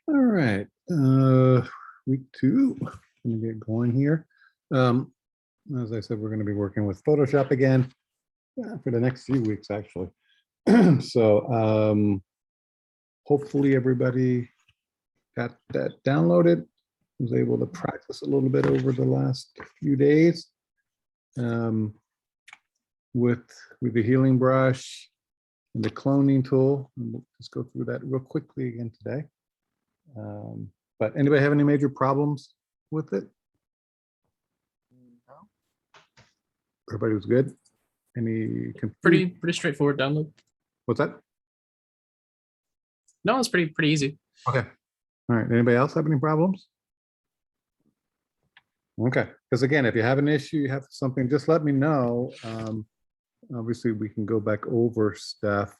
All right, week 2, gonna get going here. As I said, we're gonna be working with Photoshop again for the next few weeks, actually. So hopefully everybody got that downloaded, was able to practice a little bit over the last few days with the healing brush and the cloning tool. And we'll just go through that real quickly again today. But anybody have any major problems with it? No. Everybody was good? Any Pretty straightforward download. What's that? No, it's pretty easy. Okay. All right. Anybody else have any problems? Okay. Because again, if you have an issue, you have something, just let me know. Obviously, we can go back over stuff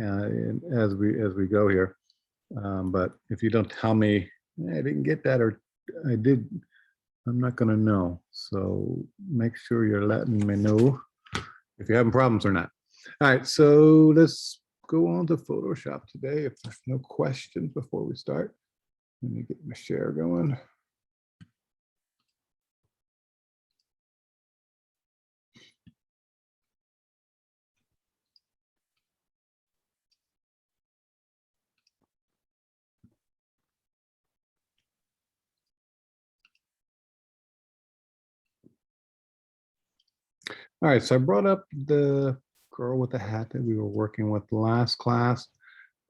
as we go here. But if you don't tell me, I didn't get that, or I did, I'm not going to know. So make sure you're letting me know if you're having problems or not. All right, so let's go on to Photoshop today. If there's no questions before we start, let me get my share going. All right, so I brought up the girl with the hat that we were working with last class.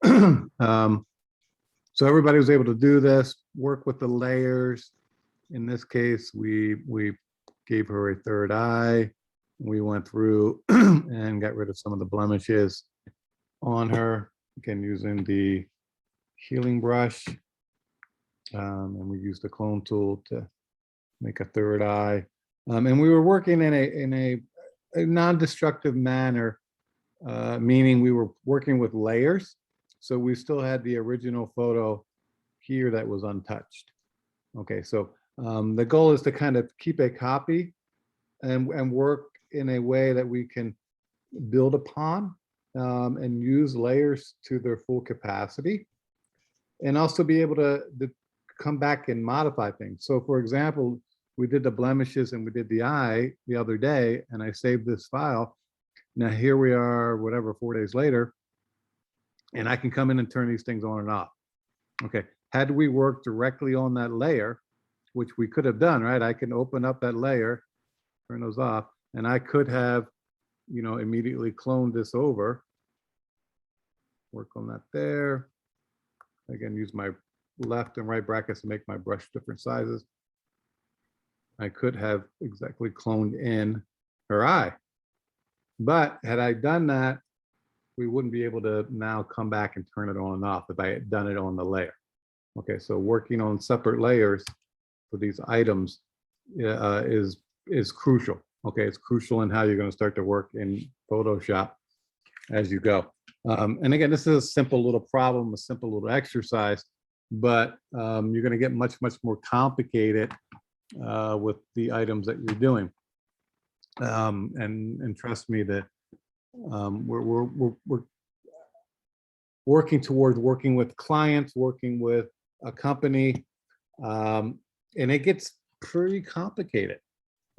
So everybody was able to do this, work with the layers. In this case, we gave her a third eye. We went through and got rid of some of the blemishes on her, again, using the healing brush. And we used the clone tool to make a third eye. And we were working in a non-destructive manner, meaning we were working with layers. So we still had the original photo here that was untouched. Okay, so the goal is to kind of keep a copy and work in a way that we can build upon and use layers to their full capacity, and also be able to come back and modify things. So for example, we did the blemishes and we did the eye the other day, and I saved this file. Now here we are, whatever, 4 days later, and I can come in and turn these things on and off. Okay, had we worked directly on that layer, which we could have done, right? I can open up that layer, turn those off, and I could have, you know, immediately cloned this over, work on that there. Again, use my left and right brackets to make my brush different sizes. I could have exactly cloned in her eye. But had I done that, we wouldn't be able to now come back and turn it on and off if I had done it on the layer. Okay, so working on separate layers for these items is crucial. Okay, it's crucial in how you're going to start to work in Photoshop as you go. And again, this is a simple little problem, a simple little exercise, but you're going to get much more complicated with the items that you're doing. And trust me that we're working towards working with clients, working with a company, and it gets pretty complicated.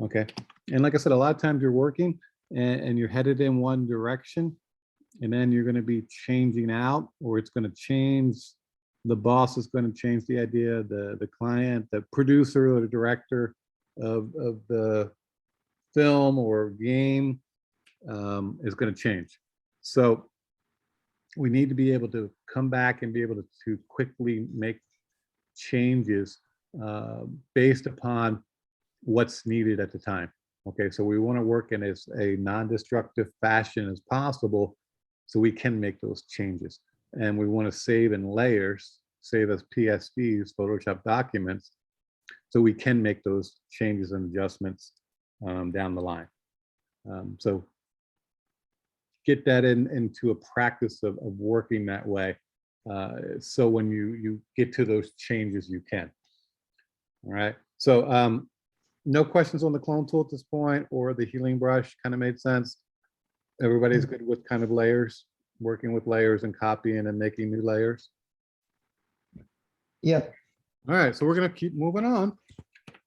Okay, and like I said, a lot of times you're working and you're headed in one direction, and then you're going to be changing out, or it's going to change. The boss is going to change the idea. The client, the producer, or the director of the film or game is going to change. So we need to be able to come back and be able to quickly make changes based upon what's needed at the time. Okay, so we want to work in as a non-destructive fashion as possible so we can make those changes. And we want to save in layers, save as PSDs, Photoshop documents, so we can make those changes and adjustments down the line. So get that into a practice of working that way. So when you get to those changes, you can. All right. So no questions on the clone tool at this point, or the healing brush kind of made sense. Everybody's good with kind of layers, working with layers and copying and making new layers. Yep. All right, so we're gonna keep moving on.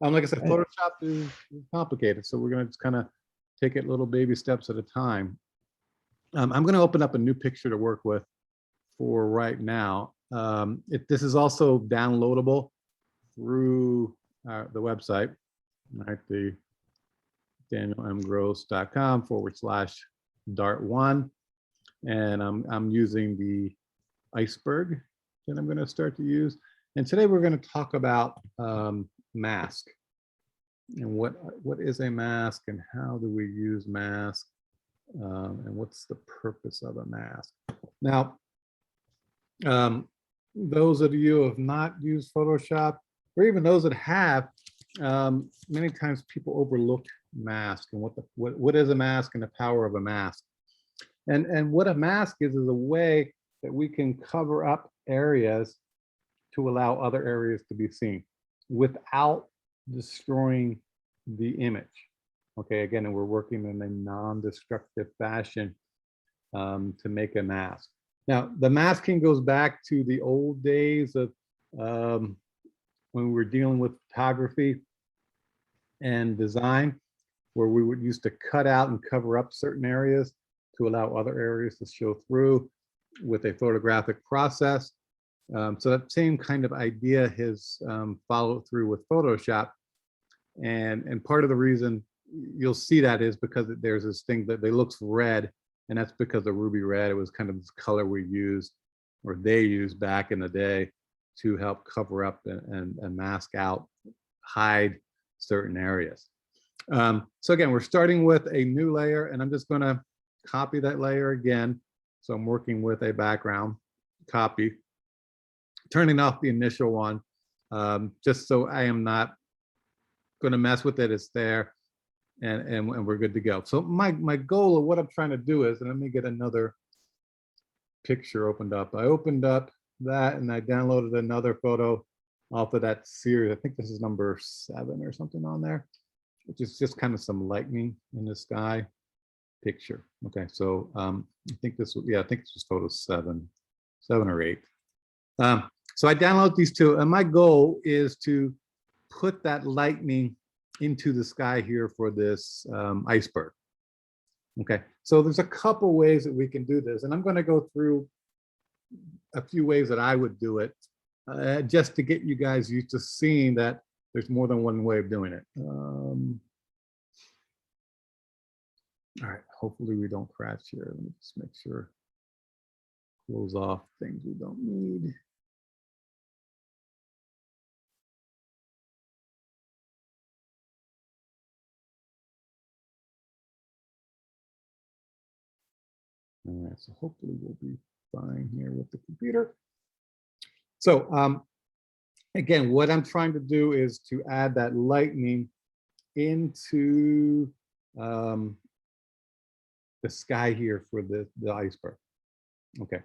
Like I said, Right. Photoshop is complicated, so we're gonna just kind of take it little baby steps at a time. I'm gonna open up a new picture to work with for right now. This is also downloadable through the website, right? The danielmgross.com/Dart1, and I'm using the iceberg that I'm going to start to use. And today we're going to talk about mask and what is a mask and how do we use mask, and what's the purpose of a mask. Now, those of you who have not used Photoshop, or even those that have, many times people overlook mask and what is a mask and the power of a mask. And what a mask is a way that we can cover up areas to allow other areas to be seen without destroying the image. Okay, again, and we're working in a non-destructive fashion to make a mask. Now, the masking goes back to the old days of when we were dealing with photography and design, where we would used to cut out and cover up certain areas to allow other areas to show through with a photographic process. So that same kind of idea has followed through with Photoshop. And part of the reason you'll see that is because there's this thing that looks red, and that's because of ruby red. It was kind of this color we used, or they used back in the day, to help cover up and mask out, hide certain areas. So again, we're starting with a new layer, and I'm just going to copy that layer again. So I'm working with a background copy, turning off the initial one, just so I am not going to mess with it. It's there, and we're good to go. So my goal of what I'm trying to do is, and let me get another picture opened up. I opened up that and I downloaded another photo off of that series. I think this is number 7 or something on there, which is just kind of some lightning in the sky picture. Okay, so I think this was, I think this was photo 7 or 8. So I download these two, and my goal is to put that lightning into the sky here for this iceberg. Okay, so there's a couple ways that we can do this, and I'm going to go through a few ways that I would do it, just to get you guys used to seeing that there's more than one way of doing it. All right, hopefully we don't crash here. Let me just make sure. Close off things we don't need. All right, so hopefully we'll be fine here with the computer. So again, what I'm trying to do is to add that lightning into the sky here for the iceberg. Okay,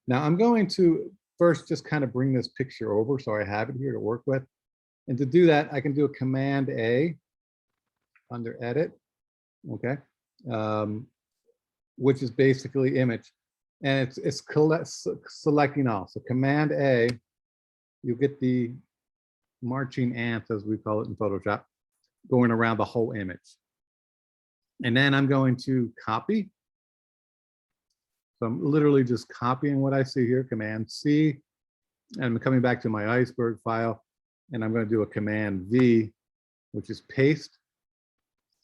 now I'm going to first just kind of bring this picture over so I have it here to work with. And to do that, I can do a Command A under Edit, okay, which is basically image. And it's selecting all. So Command A, you get the marching ants, as we call it in Photoshop, going around the whole image. And then I'm going to copy. So I'm literally just copying what I see here, Command C, and I'm coming back to my iceberg file, and I'm going to do a Command V, which is paste.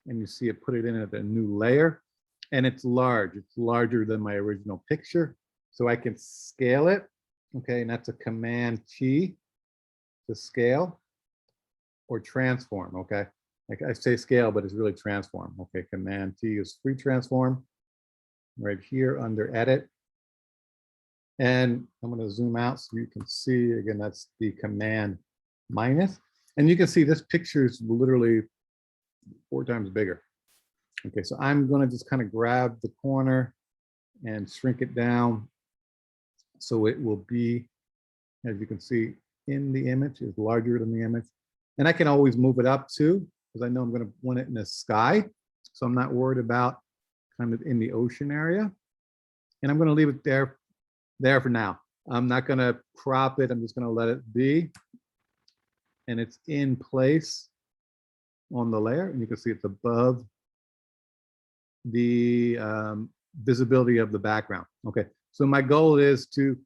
And you see it put it in a new layer, and it's large. It's larger than my original picture, so I can scale it. Okay, and that's a Command T to scale or transform. Okay, like I say scale, but it's really transform. Okay, Command T is free transform right here under Edit. And I'm going to zoom out so you can see, again, that's the Command minus. And you can see this picture is literally 4 times bigger. Okay, so I'm going to just kind of grab the corner and shrink it down so it will be, as you can see, in the image, is larger than the image. And I can always move it up too, because I know I'm going to want it in the sky. So I'm not worried about kind of in the ocean area. And I'm going to leave it there for now. I'm not going to crop it. I'm just going to let it be. And it's in place on the layer. And you can see it's above the visibility of the background. Okay, so my goal is to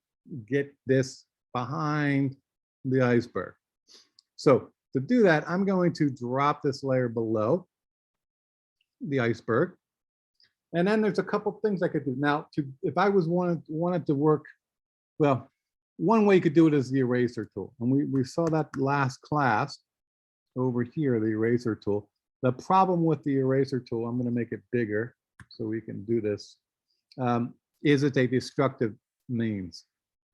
get this behind the iceberg. So to do that, I'm going to drop this layer below the iceberg. And then there's a couple things I could do. Now, if I wanted to work, well, one way you could do it is the eraser tool. And we saw that last class over here, the eraser tool. The problem with the eraser tool, I'm going to make it bigger so we can do this, is it's a destructive means.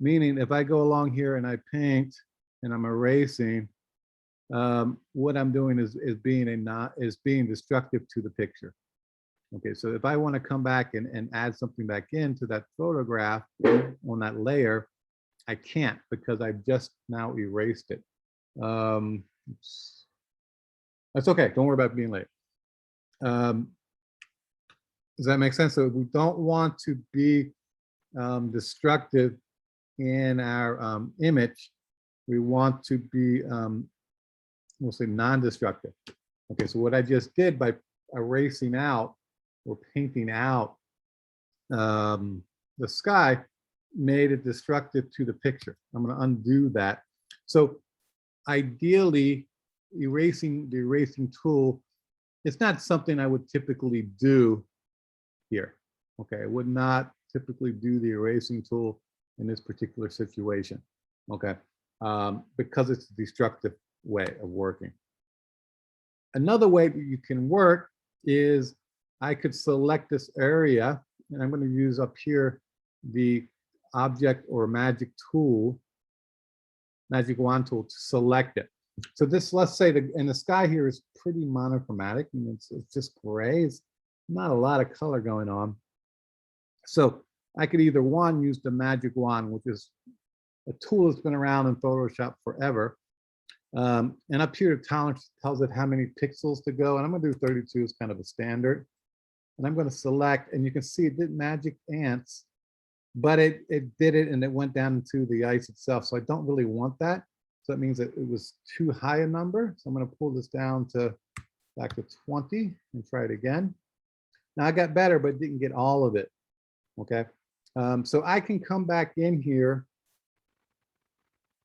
Meaning if I go along here and I paint and I'm erasing, what I'm doing is being destructive to the picture. Okay, so if I want to come back and add something back into that photograph on that layer, I can't because I've just now erased it. That's okay. Don't worry about being late. Does that make sense? So we don't want to be destructive in our image. We want to be, we'll say, non-destructive. Okay, so what I just did by erasing out or painting out the sky made it destructive to the picture. I'm going to undo that. So ideally, the erasing tool, it's not something I would typically do here. Okay, I would not typically do the erasing tool in this particular situation. Okay, because it's a destructive way of working. Another way that you can work is I could select this area, and I'm going to use up here the object or magic tool, magic wand tool, to select it. So this, let's say, and the sky here is pretty monochromatic. I mean, it's just gray. It's not a lot of color going on. So I could either use the magic wand, which is a tool that's been around in Photoshop forever. And up here, the tolerance tells it how many pixels to go. And I'm going to do 32 as kind of a standard. And I'm going to select, and you can see it did magic ants, but it did it and it went down into the ice itself. So I don't really want that. So that means that it was too high a number. So I'm going to pull this down to back to 20 and try it again. Now I got better, but didn't get all of it. Okay. So I can come back in here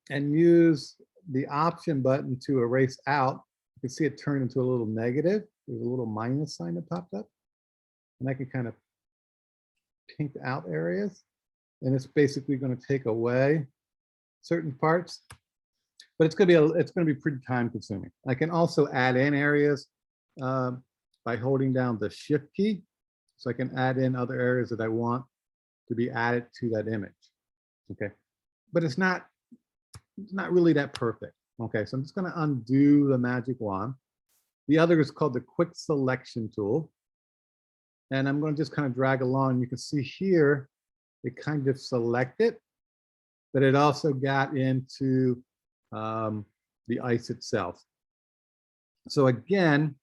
and use the option button to erase out. You can see it turned into a little negative. There's a little minus sign that popped up. And I can kind of pink out areas. And it's basically going to take away certain parts. But it's going to be pretty time consuming. I can also add in areas by holding down the shift key. So I can add in other areas that I want to be added to that image. Okay. But it's not really that perfect. Okay. So I'm just going to undo the magic wand. The other is called the quick selection tool. And I'm going to just kind of drag along. You can see here, it kind of selected, but it also got into the ice itself. So again,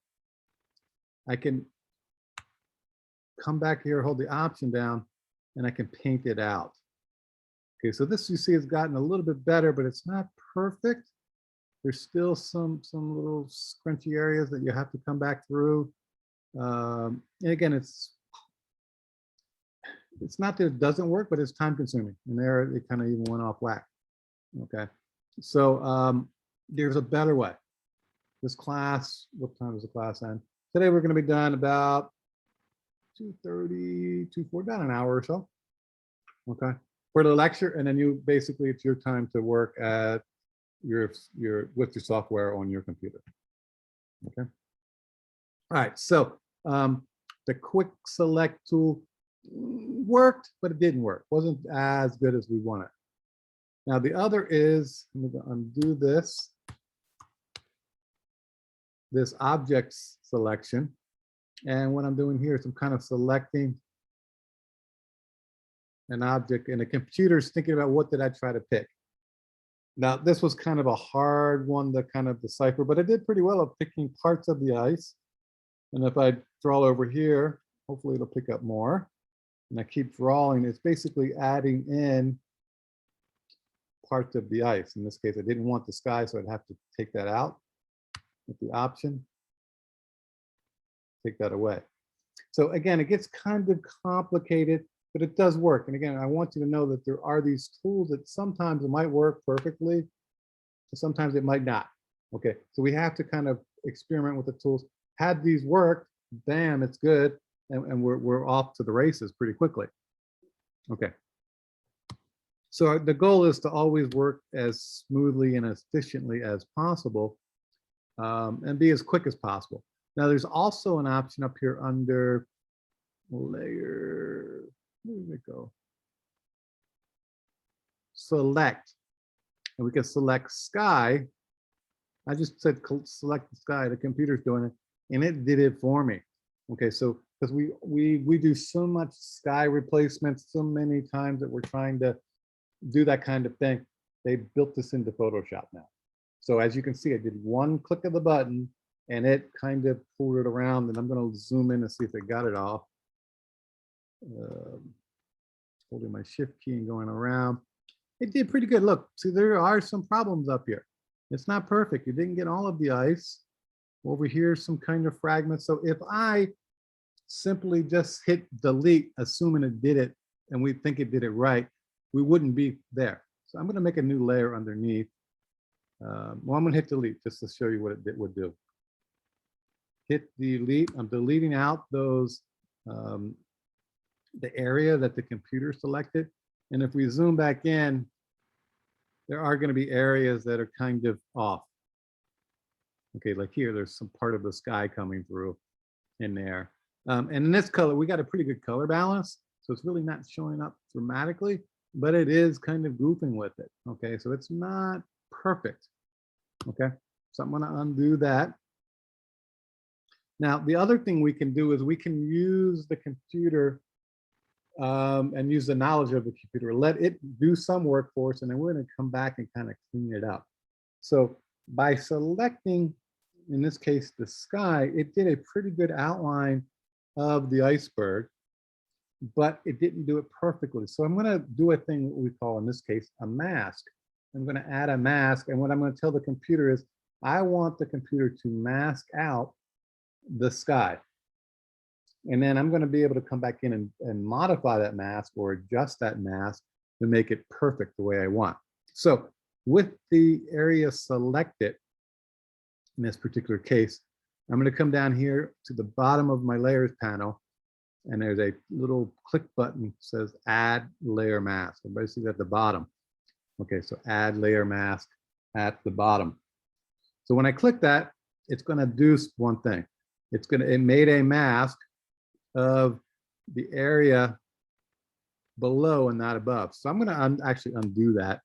I can come back here, hold the option down, and I can paint it out. Okay, so this you see has gotten a little bit better, but it's not perfect. There's still some little scrunchy areas that you have to come back through. And again, it's not that it doesn't work, but it's time consuming. And there it kind of even went off whack. Okay, so there's a better way. This class, what time does the class end? Today we're going to be done about 2:30, 2:40, about an hour or so. Okay, for the lecture, and then you basically it's your time to work at with your software on your computer. Okay. All right, so the quick select tool worked, but it didn't work. Wasn't as good as we wanted. Now the other is, I'm going to undo this object selection. And what I'm doing here is I'm kind of selecting an object, and the computer's thinking about what did I try to pick. Now this was kind of a hard one to kind of decipher, but I did pretty well at picking parts of the ice. And if I draw over here, hopefully it'll pick up more. And I keep drawing, it's basically adding in parts of the ice. In this case, I didn't want the sky, so I'd have to take that out with the option. Take that away. So again, it gets kind of complicated, but it does work. And again, I want you to know that there are these tools that sometimes it might work perfectly, and sometimes it might not. Okay, so we have to kind of experiment with the tools. Had these worked, bam, it's good, and we're off to the races pretty quickly. Okay. So the goal is to always work as smoothly and as efficiently as possible, and be as quick as possible. Now, there's also an option up here under layer, where did it go? Select, and we can select sky. I just said select the sky, the computer's doing it, and it did it for me. Okay, so because we do so much sky replacements so many times that we're trying to do that kind of thing, they built this into Photoshop now. So as you can see, I did one click of the button and it kind of pulled it around, and I'm going to zoom in and see if it got it off. Holding my shift key and going around. It did pretty good. Look, see, there are some problems up here. It's not perfect. You didn't get all of the ice. Over here, some kind of fragments. So if I simply just hit delete, assuming it did it, and we think it did it right, we wouldn't be there. So I'm going to make a new layer underneath. Well, I'm going to hit delete just to show you what it would do. Hit delete. I'm deleting out those, the area that the computer selected. And if we zoom back in, there are going to be areas that are kind of off. Okay, like here, there's some part of the sky coming through in there. And in this color, we got a pretty good color balance. So it's really not showing up dramatically, but it is kind of goofing with it. Okay, so it's not perfect. Okay, so I'm going to undo that. Now, the other thing we can do is we can use the computer and use the knowledge of the computer, let it do some work for us, and then we're going to come back and kind of clean it up. So by selecting, in this case, the sky, it did a pretty good outline of the iceberg, but it didn't do it perfectly. So I'm going to do a thing that we call, in this case, a mask. I'm going to add a mask, and what I'm going to tell the computer is I want the computer to mask out the sky. And then I'm going to be able to come back in and modify that mask or adjust that mask to make it perfect the way I want. So with the area selected, in this particular case, I'm going to come down here to the bottom of my layers panel, and there's a little click button that says add layer mask. And basically at the bottom. Okay, so add layer mask at the bottom. So when I click that, it's going to do one thing. It made a mask of the area below and not above. So I'm going to actually undo that,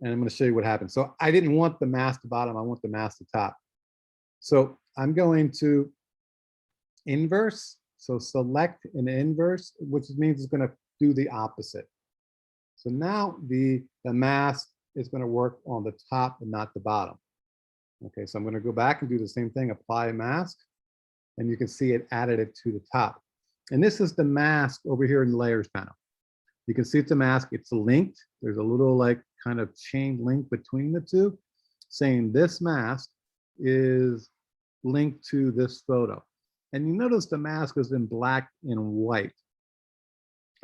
and I'm going to show you what happens. So I didn't want the mask to bottom, I want the mask to top. So I'm going to inverse. So select an inverse, which means it's going to do the opposite. So now the mask is going to work on the top and not the bottom. Okay, so I'm going to go back and do the same thing, apply a mask, and you can see it added it to the top. And this is the mask over here in the layers panel. You can see it's a mask, it's linked. There's a little like kind of chain link between the two, saying this mask is linked to this photo. And you notice the mask is in black and white.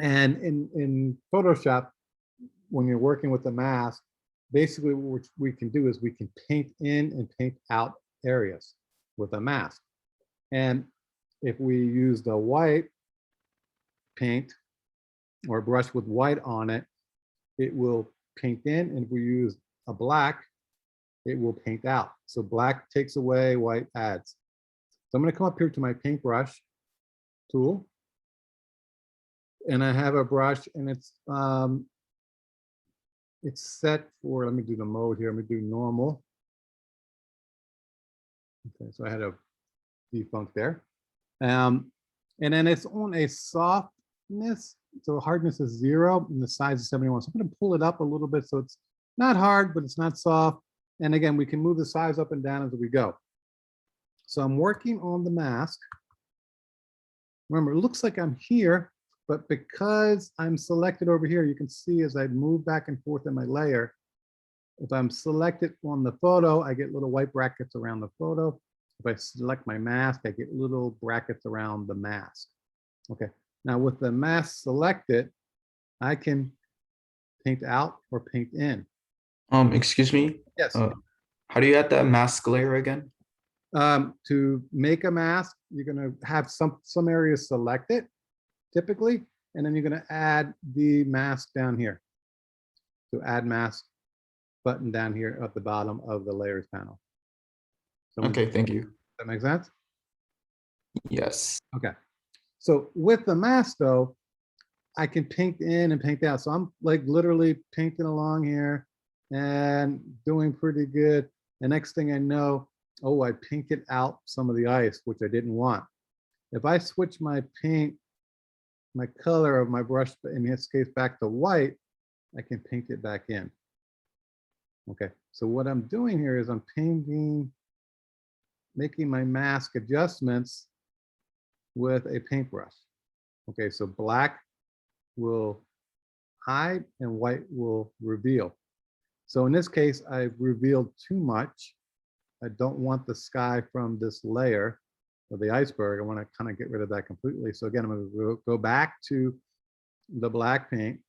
And in Photoshop, when you're working with the mask, basically what we can do is we can paint in and paint out areas with a mask. And if we use the white paint or brush with white on it, it will paint in, and if we use a black, it will paint out. So black takes away, white adds. So I'm going to come up here to my paintbrush tool, and I have a brush, and it's set for, let me do the mode here, let me do normal. Okay, so I had a defunct there. And then it's on a softness, so hardness is 0 and the size is 71. So I'm going to pull it up a little bit so it's not hard, but it's not soft. And again, we can move the size up and down as we go. So I'm working on the mask. Remember, it looks like I'm here, But because I'm selected over here, you can see as I move back and forth in my layer, if I'm selected on the photo, I get little white brackets around the photo. If I select my mask, I get little brackets around the mask. Okay, now with the mask selected, I can paint out or paint in. Excuse me. Yes. How do you add that mask layer again? To make a mask, you're going to have some areas selected, typically, and then you're going to add the mask down here. So add mask button down here at the bottom of the layers panel. So Okay, thank you. that make sense? Yes. Okay. So with the mask though, I can paint in and paint out. So I'm like literally painting along here and doing pretty good. The next thing I know, oh, I painted out some of the ice, which I didn't want. If I switch my paint, my color of my brush, in this case back to white, I can paint it back in. Okay, so what I'm doing here is I'm painting, making my mask adjustments with a paintbrush. Okay, so black will hide and white will reveal. So in this case, I've revealed too much. I don't want the sky from this layer of the iceberg. I want to kind of get rid of that completely. So again, I'm going to go back to the black paint,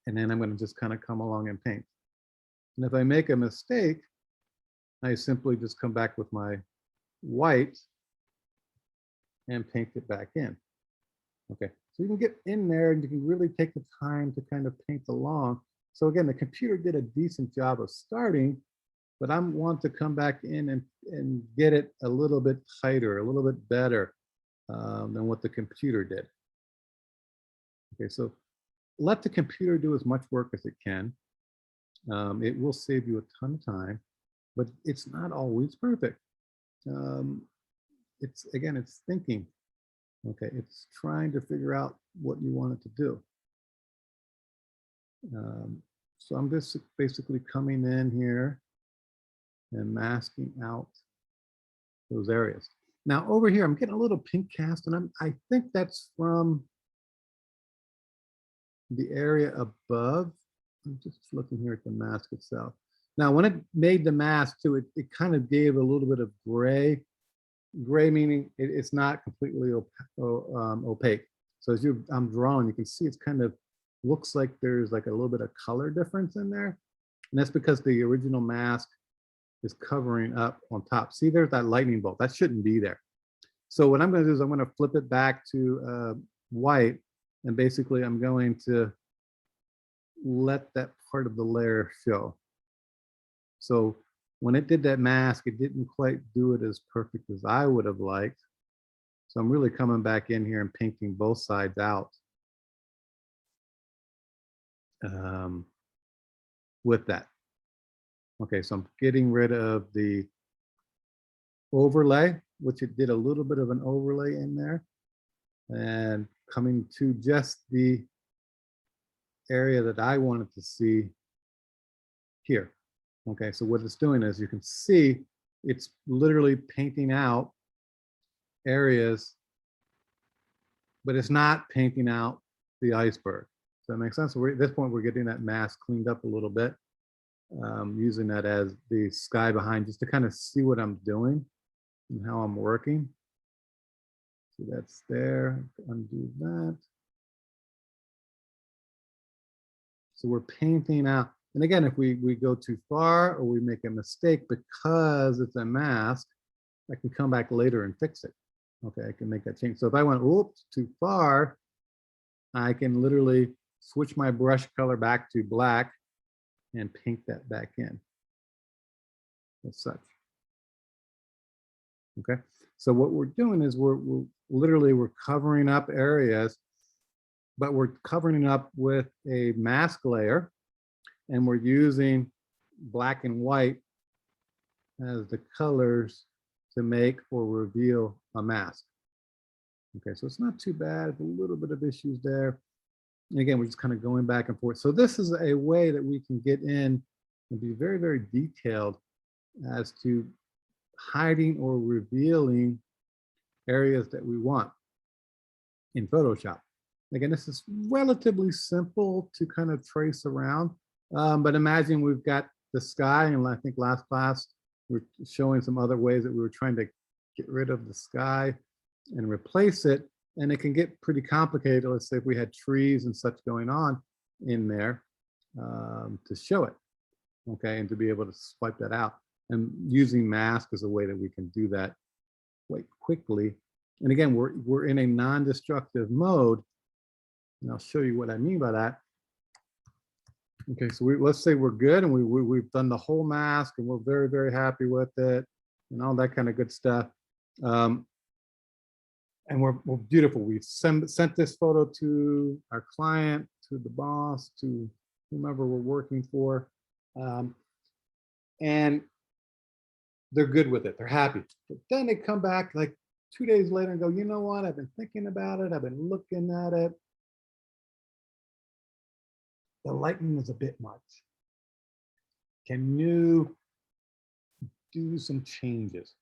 and then I'm going to just kind of come along and paint. And if I make a mistake, I simply just come back with my white and paint it back in. Okay, so you can get in there and you can really take the time to kind of paint along. So again, the computer did a decent job of starting, but I want to come back in and get it a little bit tighter, a little bit better than what the computer did. Okay, so let the computer do as much work as it can. It will save you a ton of time, but it's not always perfect. It's again, it's thinking. Okay, it's trying to figure out what you want it to do. So I'm just basically coming in here and masking out those areas. Now over here, I'm getting a little pink cast, and I think that's from the area above. I'm just looking here at the mask itself. Now, when it made the mask too, it kind of gave a little bit of gray. Gray meaning it's not completely opaque. So as I'm drawing, you can see it's kind of looks like there's like a little bit of color difference in there. And that's because the original mask is covering up on top. See, there's that lightning bolt. That shouldn't be there. So what I'm going to do is I'm going to flip it back to white. And basically, I'm going to let that part of the layer show. So when it did that mask, it didn't quite do it as perfect as I would have liked. So I'm really coming back in here and painting both sides out with that. Okay, so I'm getting rid of the overlay, which it did a little bit of an overlay in there, and coming to just the area that I wanted to see here. Okay, so what it's doing is you can see it's literally painting out areas, but it's not painting out the iceberg. Does that make sense? So at this point, we're getting that mask cleaned up a little bit, using that as the sky behind just to kind of see what I'm doing and how I'm working. So that's there, undo that. So we're painting out. And again, if we go too far or we make a mistake because it's a mask, I can come back later and fix it. Okay, I can make that change. So if I went, oops, too far, I can literally switch my brush color back to black and paint that back in as such. Okay, so what we're doing is we're covering up areas, but we're covering it up with a mask layer, and we're using black and white as the colors to make or reveal a mask. Okay, so it's not too bad, a little bit of issues there. And again, we're just kind of going back and forth. So this is a way that we can get in and be very, very detailed as to hiding or revealing areas that we want in Photoshop. Again, this is relatively simple to kind of trace around, but imagine we've got the sky, and I think last class we we're showing some other ways that we were trying to get rid of the sky and replace it, and it can get pretty complicated. Let's say if we had trees and such going on in there to show it, okay, and to be able to swipe that out. And using mask is a way that we can do that quite quickly. And again, we're in a non-destructive mode, and I'll show you what I mean by that. Okay, so let's say we're good, and we've done the whole mask, and we're very, very happy with it, and all that kind of good stuff. And we're beautiful. We've sent this photo to our client, to the boss, to whomever we're working for, and they're good with it. They're happy. But then they come back like 2 days later and go, you know what? I've been thinking about it. I've been looking at it. The lightning is a bit much. Can you do some changes?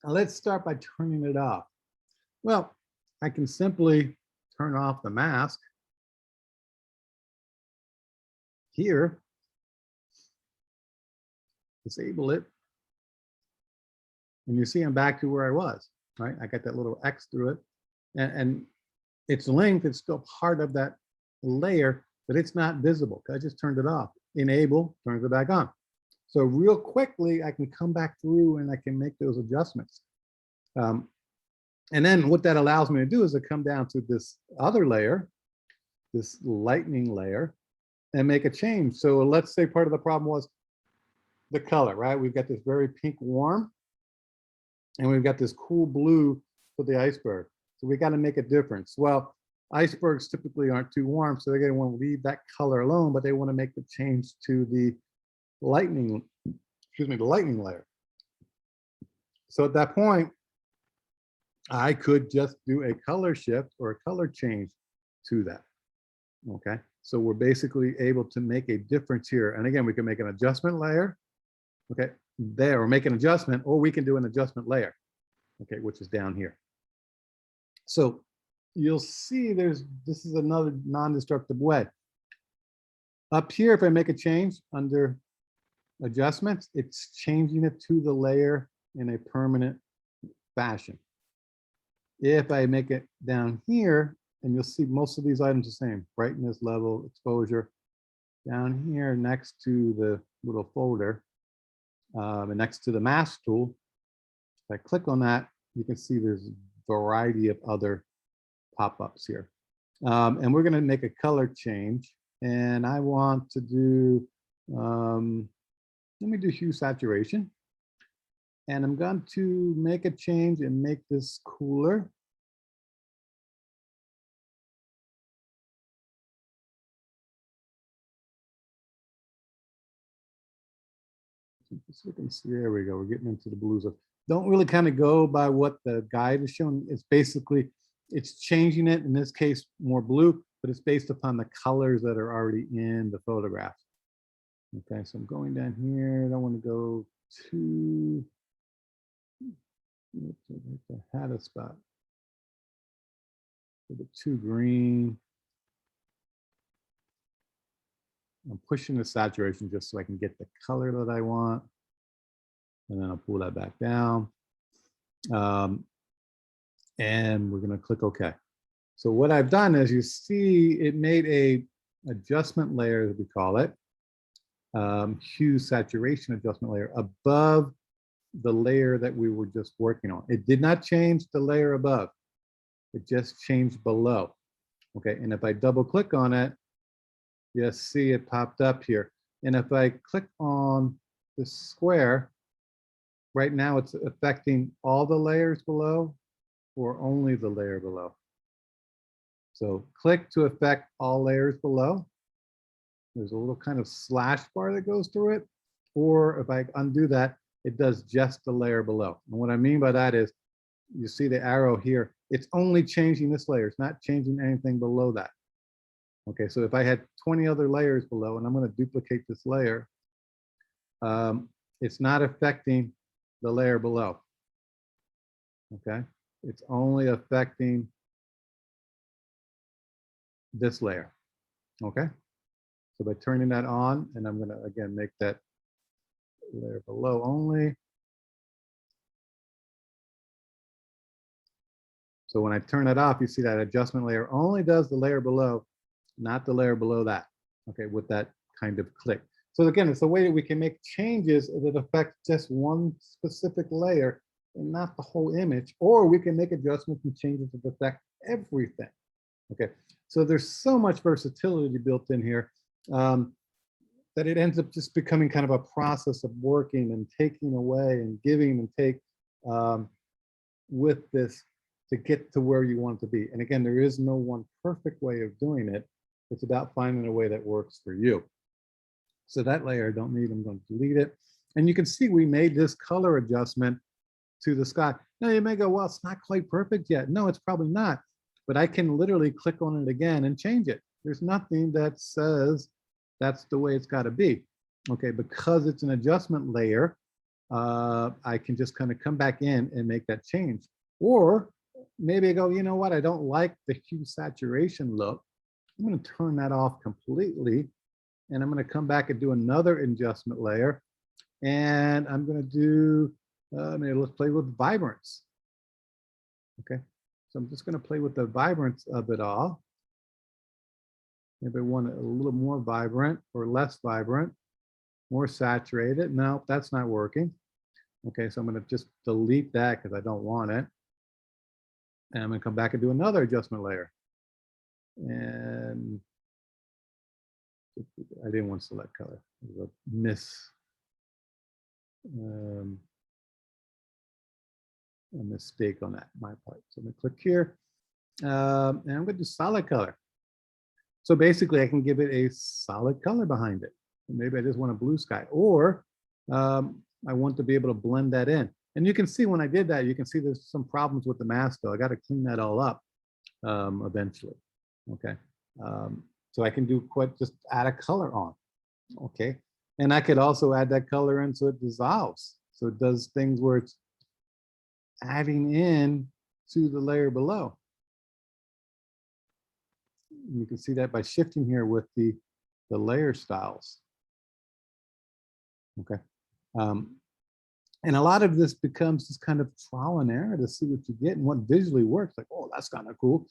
Now let's start by turning it off. Well, I can simply turn off the mask here, disable it, and you see I'm back to where I was, right? I got that little X through it, and its length is still part of that layer, but it's not visible. I just turned it off. Enable turns it back on. So real quickly, I can come back through and I can make those adjustments. And then what that allows me to do is to come down to this other layer, this lightning layer, and make a change. So let's say part of the problem was the color, right? We've got this very pink warm, and we've got this cool blue for the iceberg. So we got to make a difference. Well, icebergs typically aren't too warm, so they're going to want to leave that color alone, but they want to make the change to the lightning, the lightning layer. So at that point, I could just do a color shift or a color change to that. Okay, so we're basically able to make a difference here. And again, we can make an adjustment layer. Okay, there, or make an adjustment, or we can do an adjustment layer. Okay, which is down here. So you'll see this is another non-destructive way. Up here, if I make a change under adjustments, it's changing it to the layer in a permanent fashion. If I make it down here, and you'll see most of these items the same, brightness, level, exposure, down here next to the little folder, and next to the mask tool, if I click on that, you can see there's a variety of other pop-ups here. And we're going to make a color change, and I want to do, let me do hue saturation. And I'm going to make a change and make this cooler. There we go. We're getting into the blues. Don't really kind of go by what the guide is showing. It's basically, it's changing it, in this case, more blue, but it's based upon the colors that are already in the photograph. Okay, so I'm going down here. I don't want to go too, I had a spot. A bit too green. I'm pushing the saturation just so I can get the color that I want. And then I'll pull that back down. And we're going to click OK. So what I've done is, you see it made a adjustment layer, as we call it, hue saturation adjustment layer above the layer that we were just working on. It did not change the layer above. It just changed below. Okay, and if I double click on it, you'll see it popped up here. And if I click on the square, right now it's affecting all the layers below or only the layer below. So click to affect all layers below. There's a little kind of slash bar that goes through it. Or if I undo that, it does just the layer below. And what I mean by that is, you see the arrow here, it's only changing this layer. It's not changing anything below that. Okay, so if I had 20 other layers below, and I'm going to duplicate this layer, it's not affecting the layer below. Okay, it's only affecting this layer. Okay. So by turning that on, and I'm gonna again make that layer below only. So when I turn it off, you see that adjustment layer only does the layer below, not the layer below that. Okay, with that kind of click. So again, it's a way that we can make changes that affect just one specific layer and not the whole image, or we can make adjustments and changes that affect everything. Okay, so there's so much versatility built in here that it ends up just becoming kind of a process of working and taking away and giving and take with this to get to where you want to be. And again, there is no one perfect way of doing it. It's about finding a way that works for you. So that layer I don't need, I'm going to delete it. And you can see we made this color adjustment to the sky. Now you may go, well, it's not quite perfect yet. No, it's probably not. But I can literally click on it again and change it. There's nothing that says that's the way it's got to be. Okay, because it's an adjustment layer, I can just kind of come back in and make that change. Or maybe I go, you know what, I don't like the hue saturation look. I'm going to turn that off completely. And I'm going to come back and do another adjustment layer. And I'm going to do, maybe let's play with vibrance. Okay, so I'm just going to play with the vibrance of it all. Maybe I want it a little more vibrant or less vibrant, more saturated. No, that's not working. Okay, so I'm going to just delete that because I don't want it. And I'm going to come back and do another adjustment layer. And I didn't want to select color. It was a mistake on that, my part. So I'm going to click here. And I'm going to do solid color. So basically, I can give it a solid color behind it. Maybe I just want a blue sky, or I want to be able to blend that in. And you can see when I did that, you can see there's some problems with the mask, though. I got to clean that all up eventually. Okay. So I can do just add a color on. Okay. And I could also add that color in so it dissolves. So it does things where it's adding in to the layer below. You can see that by shifting here with the layer styles. Okay. And a lot of this becomes this kind of trial and error to see what you get and what visually works. Like, oh, that's kind of cool.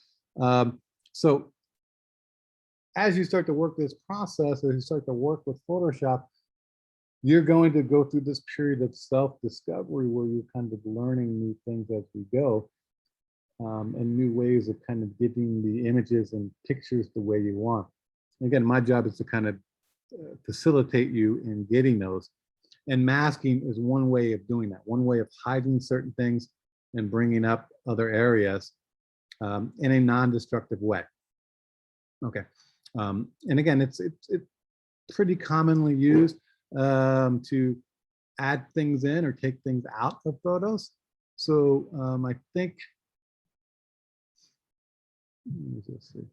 So as you start to work this process, as you start to work with Photoshop, you're going to go through this period of self-discovery where you're kind of learning new things as we go, and new ways of kind of getting the images and pictures the way you want. Again, my job is to kind of facilitate you in getting those. And masking is one way of doing that, one way of hiding certain things and bringing up other areas in a non-destructive way. Okay. And again, it's pretty commonly used to add things in or take things out of photos. So I think, let me just see.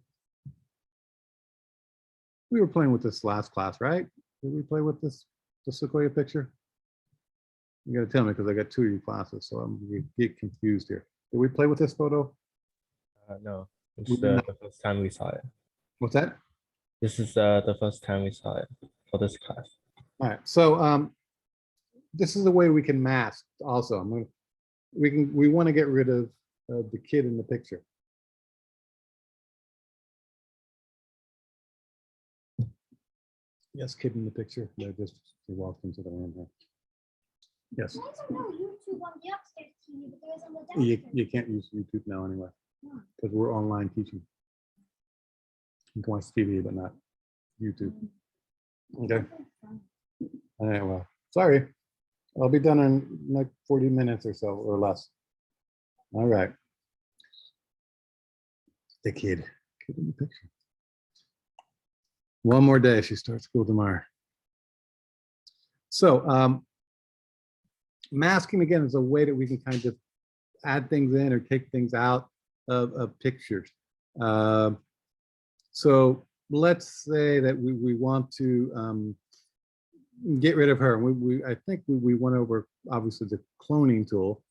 We were playing with this last class, right? Did we play with this, the Sequoia picture? You got to tell me because I got 2 of your classes, so I'm going to get confused here. Did we play with this photo? No, We it's did not. the first time we saw it. What's that? This is the first time we saw it for this class. All right, so this is a way we can mask also. We want to get rid of the kid in the picture. Yes, kid in the picture. They just walked into the room here. Yes. Why is there no YouTube on the upstairs TV, but there is on the downstairs? You can't use YouTube now anyway, because we're online teaching. You can watch TV, but not YouTube. Okay. All right, well, sorry. I'll be done in like 40 minutes or so or less. All right. The kid in the picture. One more day, she starts school tomorrow. So masking, again, is a way that we can kind of add things in or take things out of pictures. So let's say that we want to get rid of her. I think we went over, obviously, the cloning tool,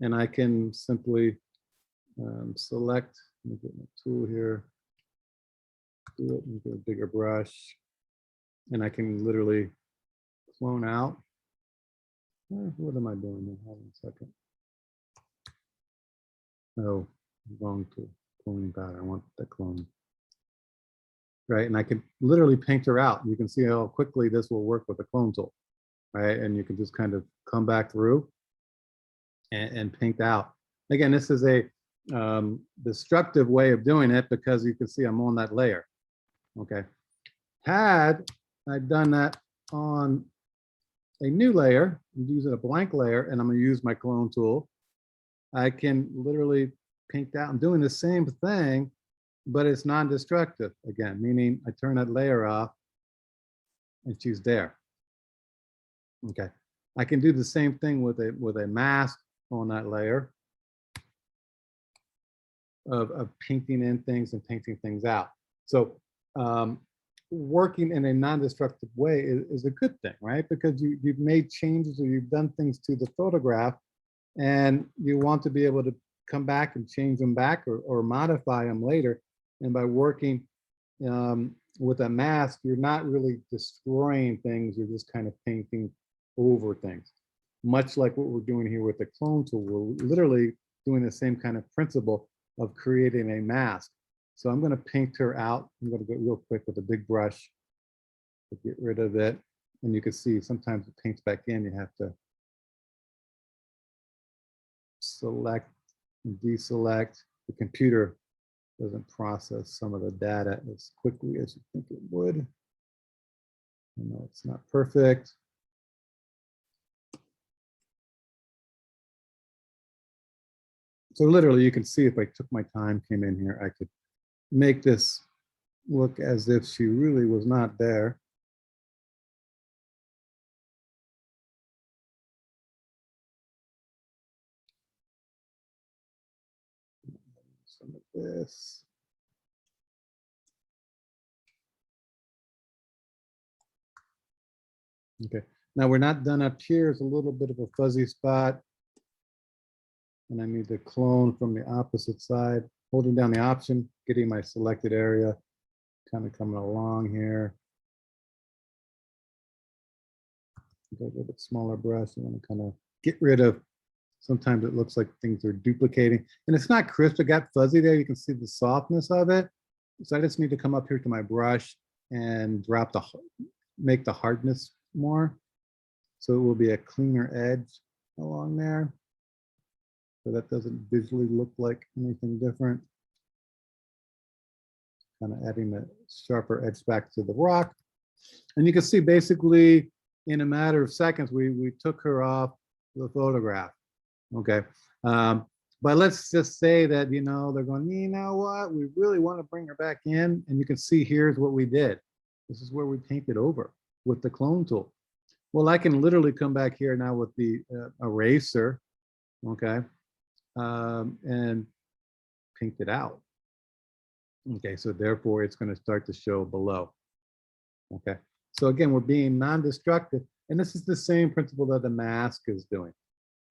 and I can simply select, let me get my tool here, do it with a bigger brush. And I can literally clone out. What am I doing here? Hold on a second. Oh, I'm going to cloning pad. I want the clone. Right, and I can literally paint her out. You can see how quickly this will work with the clone tool, right? And you can just kind of come back through and paint out. Again, this is a destructive way of doing it because you can see I'm on that layer. Okay, had I done that on a new layer, I'm using a blank layer, and I'm going to use my clone tool, I can literally paint out. I'm doing the same thing, but it's non-destructive again, meaning I turn that layer off and she's there. Okay, I can do the same thing with a mask on that layer of painting in things and painting things out. So working in a non-destructive way is a good thing, right? Because you've made changes or you've done things to the photograph, and you want to be able to come back and change them back or modify them later. And by working with a mask, you're not really destroying things, you're just kind of painting over things. Much like what we're doing here with the clone tool, we're literally doing the same kind of principle of creating a mask. So I'm going to paint her out. I'm going to go real quick with a big brush to get rid of it. And you can see sometimes it paints back in, you have to select and deselect. The computer doesn't process some of the data as quickly as you think it would. I know it's not perfect. So literally you can see if I took my time, came in here, I could make this look as if she really was not there. Some of this. Okay, now we're not done up here. It's a little bit of a fuzzy spot. And I need to clone from the opposite side, holding down the option, getting my selected area, kind of coming along here. Go a little bit smaller brush. I want to kind of get rid of, sometimes it looks like things are duplicating. And it's not crisp, it got fuzzy there. You can see the softness of it. So I just need to come up here to my brush and drop the, make the hardness more. So it will be a cleaner edge along there. So that doesn't visually look like anything different. Kind of adding the sharper edge back to the rock. And you can see basically in a matter of seconds, we took her off the photograph. Okay. But let's just say that, you know, they're going, you know what, we really want to bring her back in. And you can see here's what we did. This is where we painted over with the clone tool. Well, I can literally come back here now with the eraser, okay, and paint it out. Okay, so therefore it's going to start to show below. Okay, so again, we're being non-destructive, and this is the same principle that the mask is doing.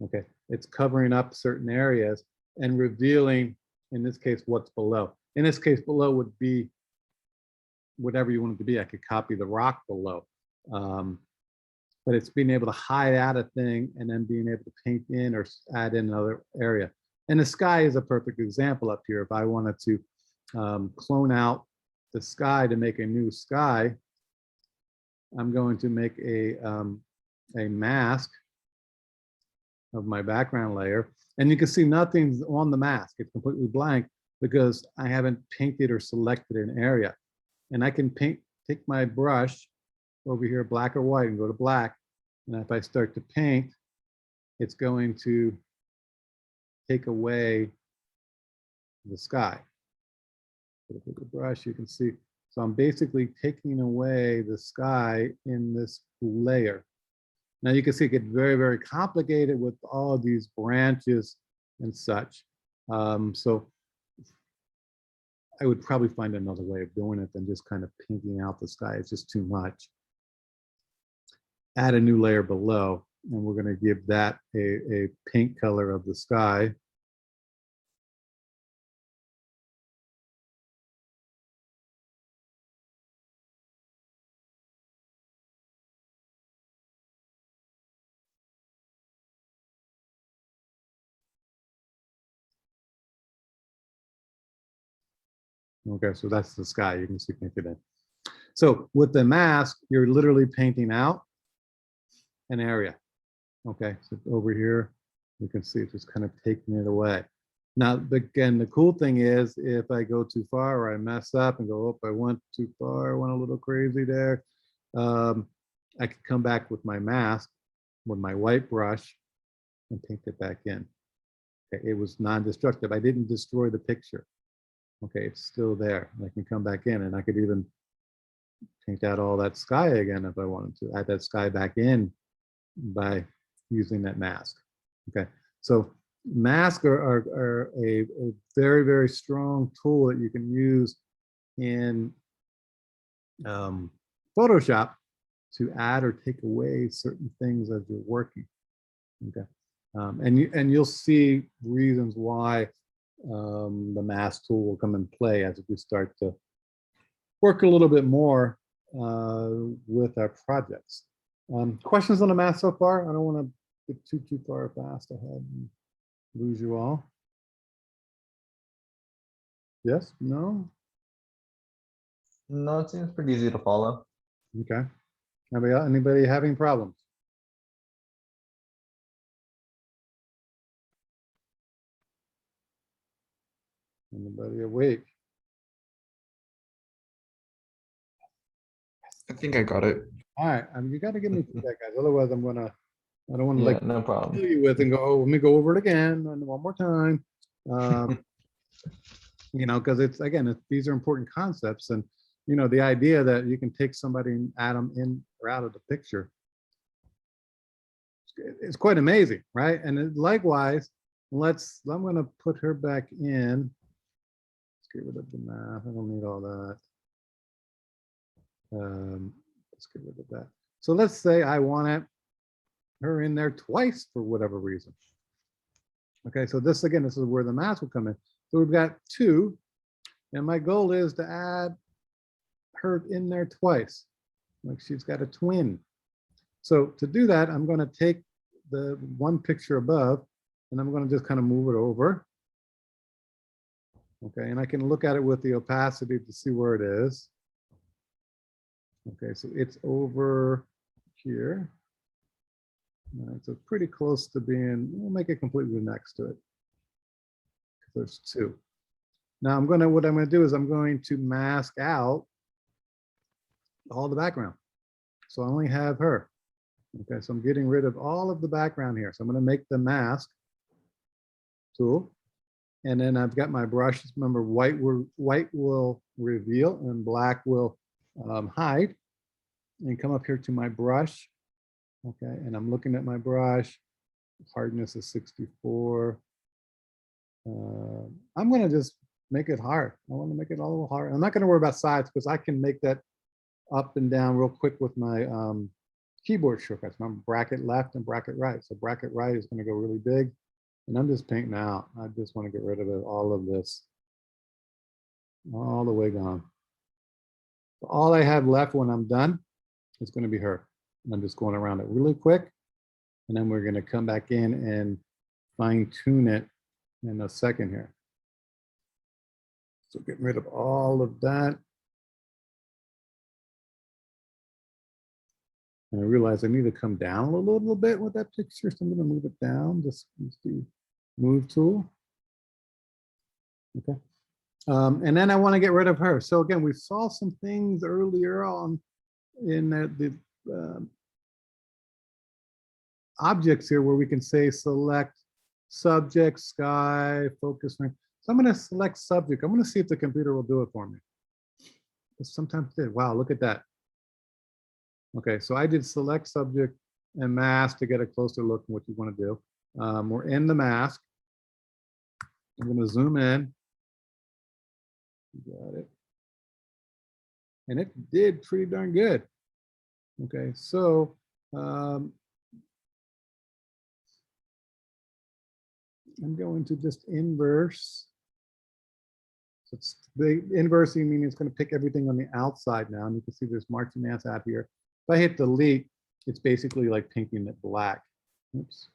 Okay, it's covering up certain areas and revealing, in this case, what's below. In this case, below would be whatever you want it to be. I could copy the rock below. But it's being able to hide out a thing and then being able to paint in or add in another area. And the sky is a perfect example up here. If I wanted to clone out the sky to make a new sky, I'm going to make a mask of my background layer. And you can see nothing's on the mask. It's completely blank because I haven't painted or selected an area. And I can take my brush over here, black or white, and go to black. And if I start to paint, it's going to take away the sky. With the brush, you can see. So I'm basically taking away the sky in this layer. Now you can see it get very, very complicated with all of these branches and such. So I would probably find another way of doing it than just kind of painting out the sky. It's just too much. Add a new layer below, and we're going to give that a paint color of the sky. Okay, so that's the sky. You can see painted in. So with the mask, you're literally painting out an area. Okay, so over here, you can see it's just kind of taking it away. Now, again, the cool thing is if I go too far or I mess up and go, oh, I went too far, I went a little crazy there, I could come back with my mask, with my white brush, and paint it back in. Okay, it was non-destructive. I didn't destroy the picture. Okay, it's still there. I can come back in and I could even paint out all that sky again if I wanted to, add that sky back in by using that mask. Okay, so masks are a very, very strong tool that you can use in Photoshop to add or take away certain things as you're working. Okay, and you'll see reasons why the mask tool will come in play as we start to work a little bit more with our projects. Questions on the mask so far? I don't want to get too far fast ahead and lose you all. Yes? No? No, it seems pretty easy to follow. Okay. Anybody having problems? Anybody awake? I think I got it. All right, you got to give me feedback, guys. Otherwise, I don't want to Yeah, like no kill problem. you with and go, oh, let me go over it again and one more time. You know, because it's again, these are important concepts, and you know, the idea that you can take somebody and add them in or out of the picture is quite amazing, right? And likewise, I'm going to put her back in. Let's get rid of the math. I don't need all that. Let's get rid of that. So let's say I want her in there twice for whatever reason. Okay, so this again, this is where the math will come in. So we've got 2, and my goal is to add her in there twice, like she's got a twin. So to do that, I'm going to take the one picture above, and I'm going to just kind of move it over. Okay, and I can look at it with the opacity to see where it is. Okay, so it's over here. All right, so pretty close to being, we'll make it completely next to it. There's 2. Now what I'm going to do is I'm going to mask out all the background. So I only have her. Okay, so I'm getting rid of all of the background here. So I'm going to make the mask tool. And then I've got my brushes. Remember, white will reveal and black will hide. And come up here to my brush. Okay, and I'm looking at my brush. Hardness is 64. I'm going to just make it hard. I want to make it a little hard. I'm not going to worry about sides because I can make that up and down real quick with my keyboard shortcuts. Remember, bracket left and bracket right. So bracket right is going to go really big. And I'm just painting out. I just want to get rid of it, all of this. All the way gone. So all I have left when I'm done is going to be her. And I'm just going around it really quick. And then we're going to come back in and fine tune it in a second here. So getting rid of all of that. And I realize I need to come down a little bit with that picture. So I'm going to move it down, just use the move tool. Okay. And then I want to get rid of her. So again, we saw some things earlier on in the objects here where we can say select subject, sky, focus ring. So I'm going to select subject. I'm going to see if the computer will do it for me. Sometimes it did. Wow, look at that. Okay, so I did select subject and mask to get a closer look at what you want to do. We're in the mask. I'm going to zoom in. Got it. And it did pretty darn good. Okay, so I'm going to just inverse. So it's the inversing meaning it's going to pick everything on the outside now. And you can see there's marching ants out here. If I hit delete, it's basically like painting it black. Oops.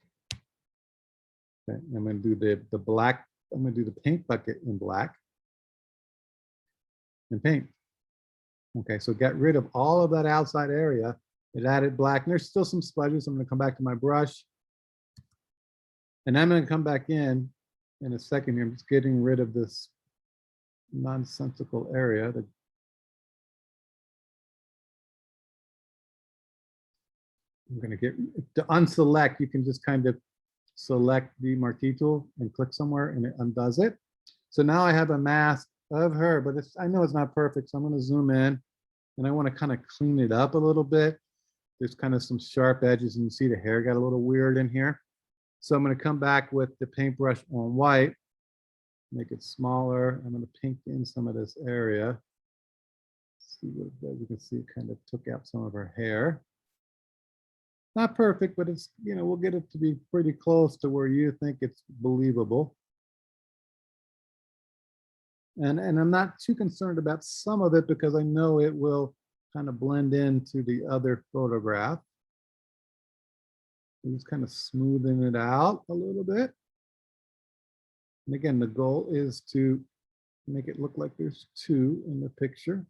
Okay, I'm going to do the black. I'm going to do the paint bucket in black. and paint. Okay, so get rid of all of that outside area. It added black, and there's still some smudges. I'm gonna come back to my brush. And I'm gonna come back in a second here. I'm just getting rid of this nonsensical area. I'm gonna get, to unselect, you can just kind of select the marquee tool and click somewhere and it undoes it. So now I have a mask of her, but I know it's not perfect. So I'm gonna zoom in and I wanna kind of clean it up a little bit. There's kind of some sharp edges and you see the hair got a little weird in here. So I'm gonna come back with the paintbrush on white, make it smaller. I'm gonna paint in some of this area. See what it does. You can see it kind of took out some of her hair. Not perfect, but it's, you know, we'll get it to be pretty close to where you think it's believable. And I'm not too concerned about some of it because I know it will kind of blend into the other photograph. I'm just kind of smoothing it out a little bit. And again, the goal is to make it look like there's two in the picture.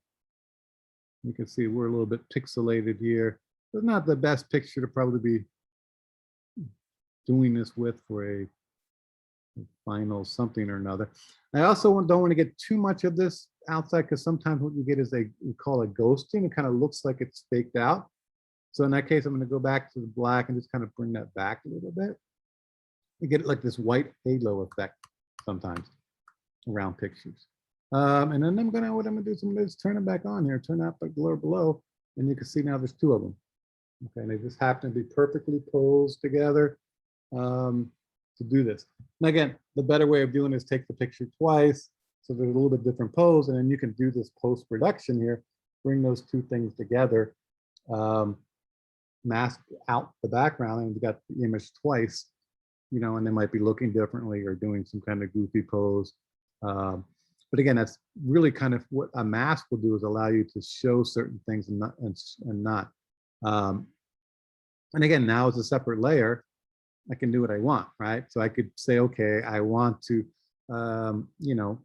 You can see we're a little bit pixelated here. It's not the best picture to probably be doing this with for a final something or another. I also don't want to get too much of this outside because sometimes what you get is we call it ghosting. It kind of looks like it's faked out. So in that case, I'm going to go back to the black and just kind of bring that back a little bit. You get like this white halo effect sometimes around pictures. And then what I'm going to do is turn it back on here, turn out the blur below, and you can see now there's two of them. Okay, and they just happen to be perfectly posed together to do this. And again, the better way of doing it is take the picture twice, so there's a little bit different pose, and then you can do this post-production here, bring those two things together, mask out the background, and you got the image twice, you know, and they might be looking differently or doing some kind of goofy pose. But again, that's really kind of what a mask will do, is allow you to show certain things and not. And again, now it's a separate layer. I can do what I want, right? So I could say, okay, I want to, you know,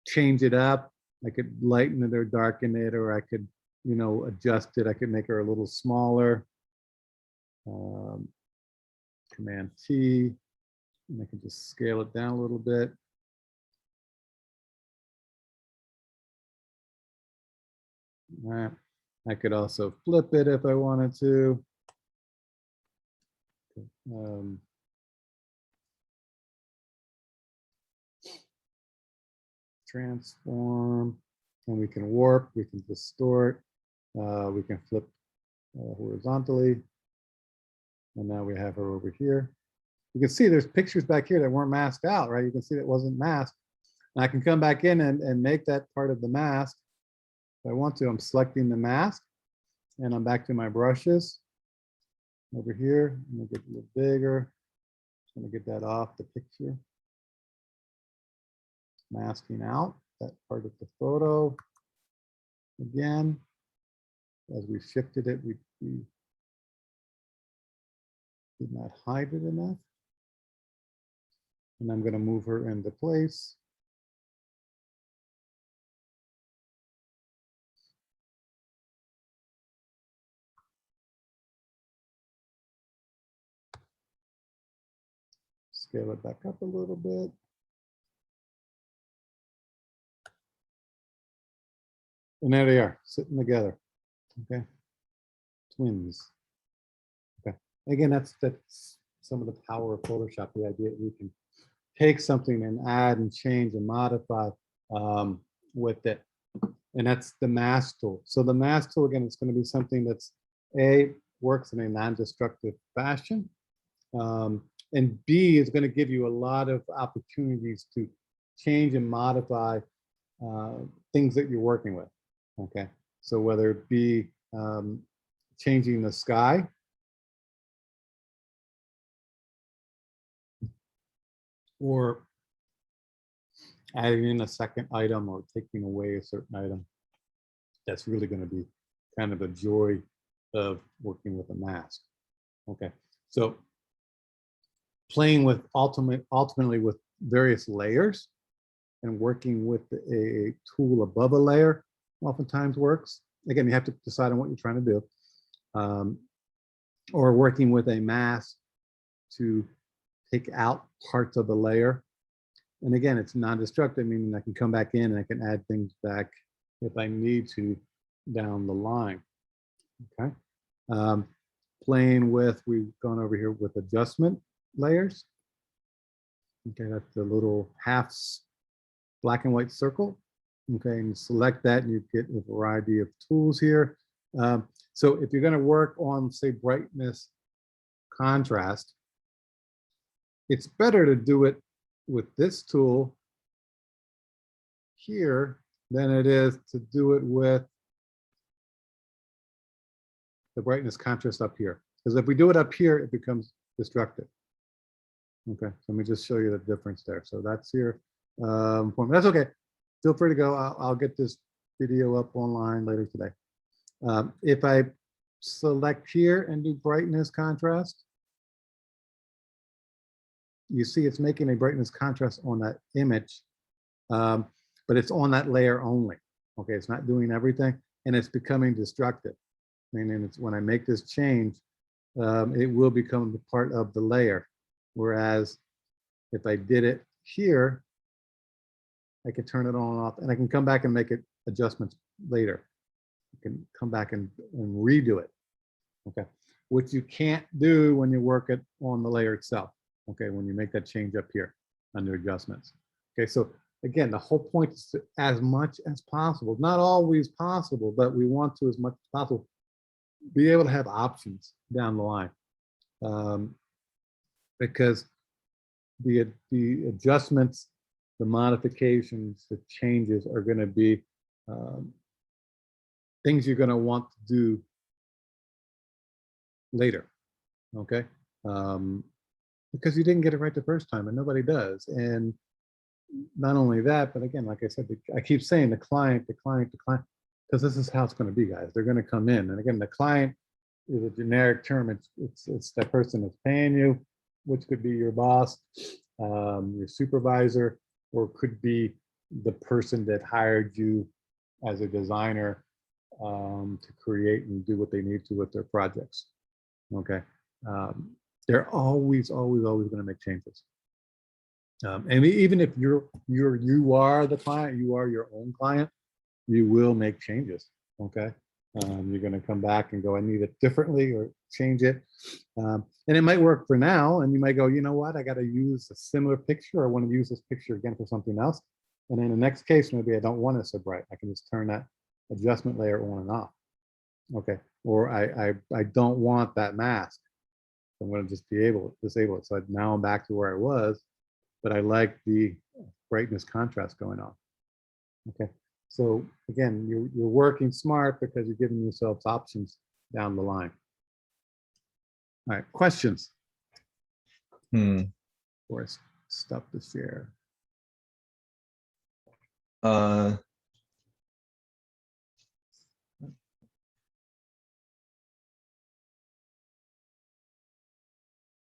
change it up. I could lighten it or darken it, or I could, you know, adjust it. I could make her a little smaller. Command T, and I can just scale it down a little bit. All right. I could also flip it if I wanted to. Transform, and we can warp, we can distort, we can flip horizontally. And now we have her over here. You can see there's pictures back here that weren't masked out, right? You can see that wasn't masked. And I can come back in and make that part of the mask. If I want to, I'm selecting the mask and I'm back to my brushes over here. I'm gonna get a little bigger. I'm gonna get that off the picture. Masking out that part of the photo. Again, as we shifted it, we did not hide it enough. And I'm going to move her into place. Scale it back up a little bit. And there they are, sitting together. Okay. Twins. Okay. Again, that's some of the power of Photoshop, the idea that we can take something and add and change and modify with it. And that's the mask tool. So the mask tool, again, it's going to be something that's works in a non-destructive fashion. And B is going to give you a lot of opportunities to change and modify things that you're working with. Okay, so whether it be changing the sky, or adding in a second item, or taking away a certain item, that's really going to be kind of a joy of working with a mask. Okay, so playing with ultimately with various layers and working with a tool above a layer oftentimes works. Again, you have to decide on what you're trying to do. Or working with a mask to take out parts of the layer. And again, it's non-destructive, meaning I can come back in and I can add things back if I need to down the line. Okay. Playing with, we've gone over here with adjustment layers. Okay, that's the little half black and white circle. Okay, and you select that and you get a variety of tools here. So if you're going to work on, say, brightness contrast, it's better to do it with this tool here than it is to do it with the brightness contrast up here. Because if we do it up here, it becomes destructive. Okay, so let me just show you the difference there. So that's here. That's okay. Feel free to go. I'll get this video up online later today. If I select here and do brightness contrast, you see it's making a brightness contrast on that image, but it's on that layer only. Okay, it's not doing everything, and it's becoming destructive. Meaning it's when I make this change, it will become part of the layer. Whereas if I did it here, I could turn it on and off, and I can come back and make it adjustments later. You can come back and redo it. Okay, which you can't do when you work it on the layer itself. Okay, when you make that change up here under adjustments. Okay, so again, the whole point is to, as much as possible, not always possible, but we want to, as much as possible, be able to have options down the line. Because the adjustments, the modifications, the changes are going to be things you're going to want to do later. Okay, because you didn't get it right the first time, and nobody does. And not only that, but again, like I said, I keep saying the client, because this is how it's going to be, guys. They're going to come in, and again, the client is a generic term. It's that person that's paying you, which could be your boss, your supervisor, or could be the person that hired you as a designer to create and do what they need to with their projects. Okay, they're always going to make changes. And even if you are the client, you are your own client, you will make changes. Okay, you're going to come back and go, I need it differently, or change it. And it might work for now, and you might go, you know what, I got to use a similar picture. I want to use this picture again for something else. And in the next case, maybe I don't want it so bright. I can just turn that adjustment layer on and off. Okay, or I don't want that mask. I'm going to just disable it. So now I'm back to where I was, but I like the brightness contrast going on. Okay, so again, you're working smart because you're giving yourselves options down the line. All right, questions? Of course, stuff to share.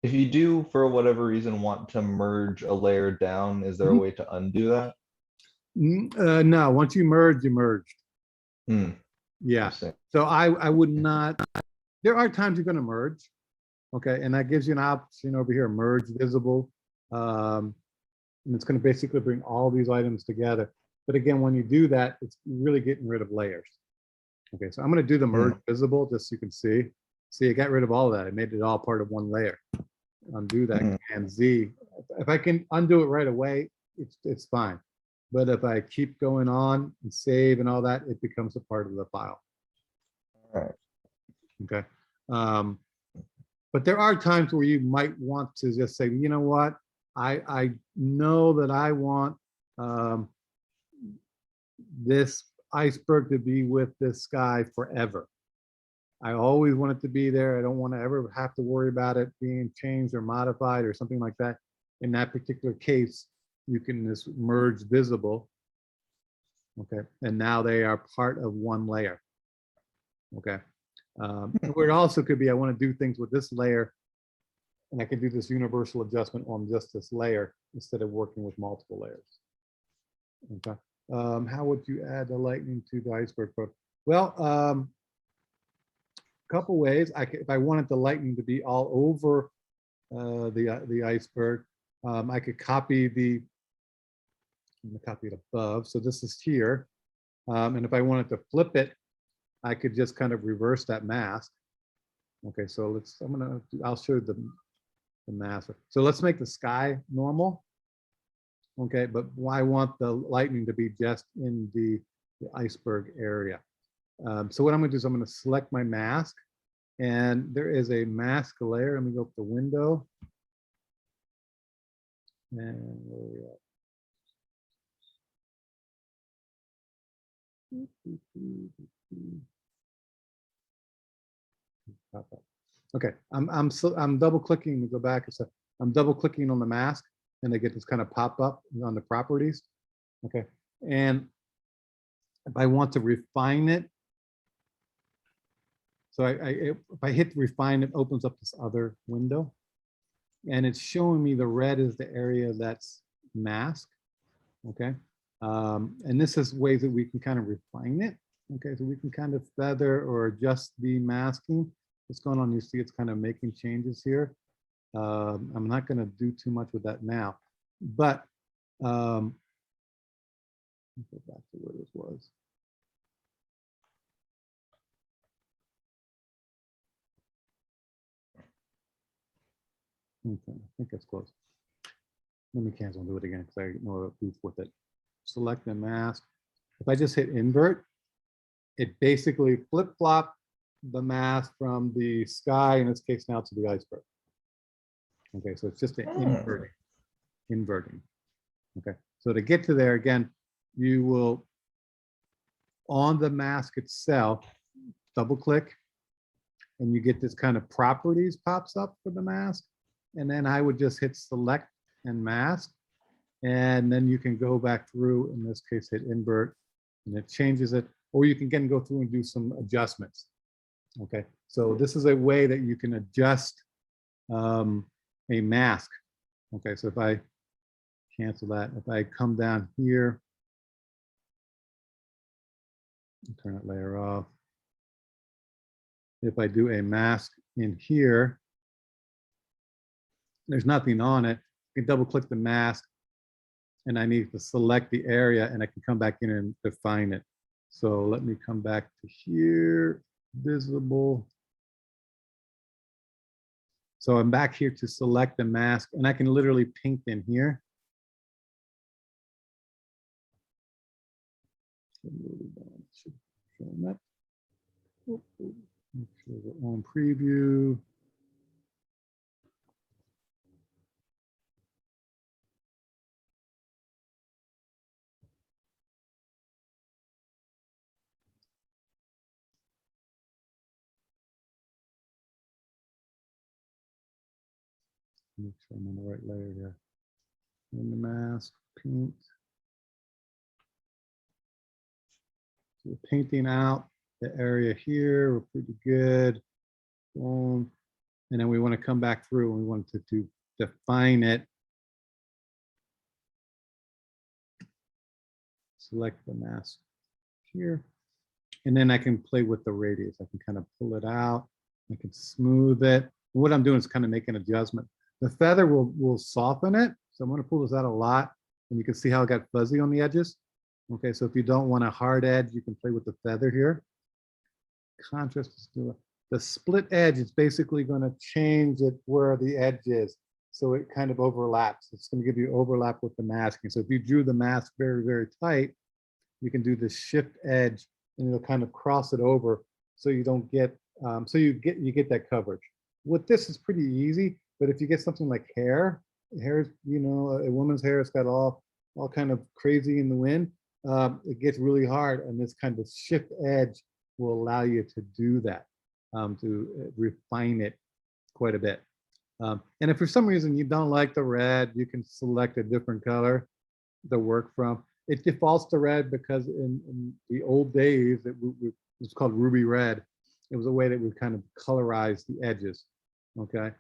If you do, for whatever reason, want to merge a layer down, is there a way to undo that? No, once you merge, you merged. Yeah. Interesting. So I would not. There are times you're going to merge. Okay, and that gives you an option over here, merge visible. And it's going to basically bring all these items together. But again, when you do that, it's really getting rid of layers. Okay, so I'm going to do the merge visible just so you can see. See, I got rid of all of that. I made it all part of one layer. Undo that, Command Z. If I can undo it right away, it's fine. But if I keep going on and save and all that, it becomes a part of the file. All right. Okay. But there are times where you might want to just say, you know what, I know that I want this iceberg to be with this sky forever. I always want it to be there. I don't want to ever have to worry about it being changed or modified or something like that. In that particular case, you can just merge visible. Okay, and now they are part of one layer. Okay. Where it also could be, I want to do things with this layer, and I can do this universal adjustment on just this layer instead of working with multiple layers. Okay. How would you add the lightning to the iceberg? Well, couple ways. If I wanted the lightning to be all over the iceberg, I could copy I'm gonna copy it above. So this is here. And if I wanted to flip it, I could just kind of reverse that mask. Okay, so I'll show the mask. So let's make the sky normal. Okay, but I want the lightning to be just in the iceberg area. So what I'm gonna do is I'm gonna select my mask, and there is a mask layer. Let me go up the window. And where are we at? Okay, I'm double clicking to go back. So I'm double clicking on the mask, and I get this kind of pop up on the properties. Okay, and if I want to refine it, so if I hit refine, it opens up this other window, and it's showing me the red is the area that's masked. Okay, and this is ways that we can kind of refine it. Okay, so we can kind of feather or adjust the masking. What's going on? You see it's kind of making changes here. I'm not going to do too much with that now, but let's go back to where this was. Okay, I think that's close. Let me cancel and do it again because I know a booth with it. Select the mask. If I just hit invert, it basically flip-flop the mask from the sky, in this case now, to the iceberg. Okay, so it's just an inverting. Okay, so to get to there again, you will, on the mask itself, double click, and you get this kind of properties pops up for the mask. And then I would just hit select and mask. And then you can go back through, in this case, hit invert, and it changes it. Or you can again go through and do some adjustments. Okay, so this is a way that you can adjust a mask. Okay, so if I cancel that, if I come down here, turn that layer off. If I do a mask in here, there's nothing on it. You can double click the mask, and I need to select the area, and I can come back in and define it. So let me come back to here, visible. So I'm back here to select the mask, and I can literally paint in here. Make sure we're on preview. Make sure I'm on the right layer here. In the mask, paint. So we're painting out the area here. We're pretty good. Boom. And then we want to come back through and we want to define it. Select the mask here. And then I can play with the radius. I can kind of pull it out. I can smooth it. And what I'm doing is kind of make an adjustment. The feather will soften it. So I'm going to pull this out a lot. And you can see how it got fuzzy on the edges. Okay, so if you don't want a hard edge, you can play with the feather here. Contrast is still the split edge. It's basically going to change it where the edge is. So it kind of overlaps. It's going to give you overlap with the masking. So if you drew the mask very, very tight, you can do the shift edge and it'll kind of cross it over so you don't get, so you get that coverage. With this is pretty easy, but if you get something like hair, you know, a woman's hair has got all kind of crazy in the wind, it gets really hard, and this kind of shift edge will allow you to do that, to refine it quite a bit. And if for some reason you don't like the red, you can select a different color to work from. It defaults to red because in the old days, it was called ruby red. It was a way that we kind of colorize the edges, okay?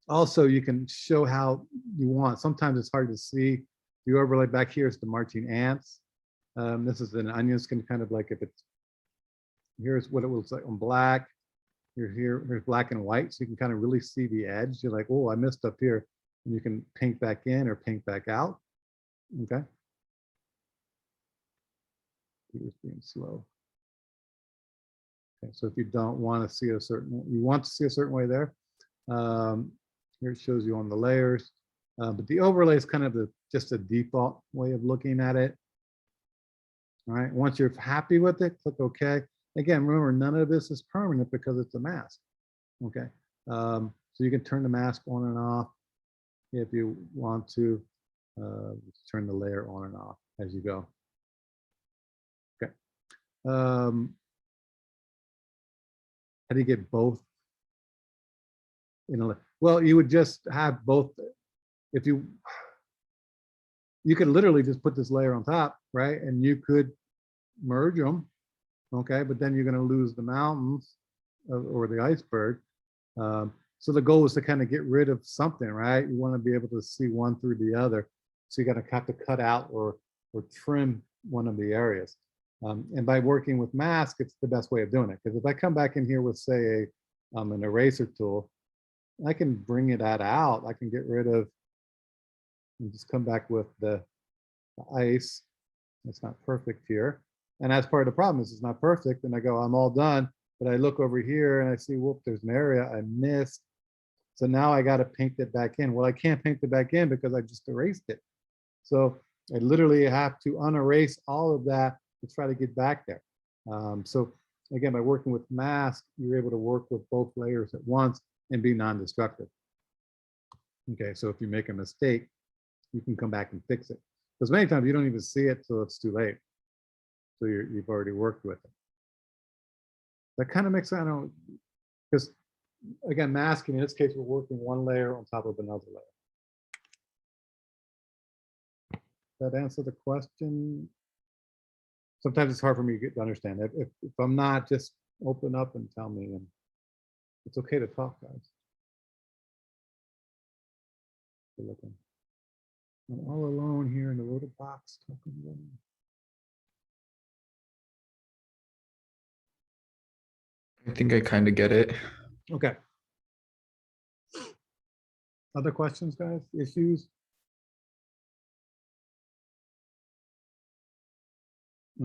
Also, you can show how you want. Sometimes it's hard to see. The overlay back here is the marching ants. This is an onion skin, kind of like if it's, here's what it looks like on black. Here's black and white, so you can kind of really see the edge. You're like, oh, I missed up here. And you can paint back in or paint back out. Okay. It's being slow. Okay, so if you don't want to see a certain, you want to see a certain way there. Here it shows you on the layers, but the overlay is kind of just a default way of looking at it. All right, once you're happy with it, click OK. Again, remember, none of this is permanent because it's a mask. Okay, so you can turn the mask on and off if you want to. Turn the layer on and off as you go. Okay. How do you get both in a, well, you would just have both. If you could literally just put this layer on top, right? And you could merge them, okay? But then you're going to lose the mountains or the iceberg. So the goal is to kind of get rid of something, right? You want to be able to see one through the other. So you got to have to cut out or trim one of the areas. And by working with mask, it's the best way of doing it. Because if I come back in here with, say, an eraser tool, I can bring that out. I can get rid of, and just come back with the ice. It's not perfect here. And that's part of the problem, is it's not perfect. And I go, I'm all done. But I look over here and I see, whoop, there's an area I missed. So now I got to paint it back in. Well, I can't paint it back in because I just erased it. So I literally have to unerase all of that to try to get back there. So again, by working with mask, you're able to work with both layers at once and be non-destructive. Okay, so if you make a mistake, you can come back and fix it. Because many times you don't even see it till it's too late. So you've already worked with it. That kind of makes sense, because again, masking, in this case, we're working one layer on top of another layer. That answer the question? Sometimes it's hard for me to understand. If I'm not, just open up and tell me, and it's okay to talk, guys. Good looking. I'm all alone here in the little box talking to them. I think I kind of get it. Okay. Other questions, guys? Issues?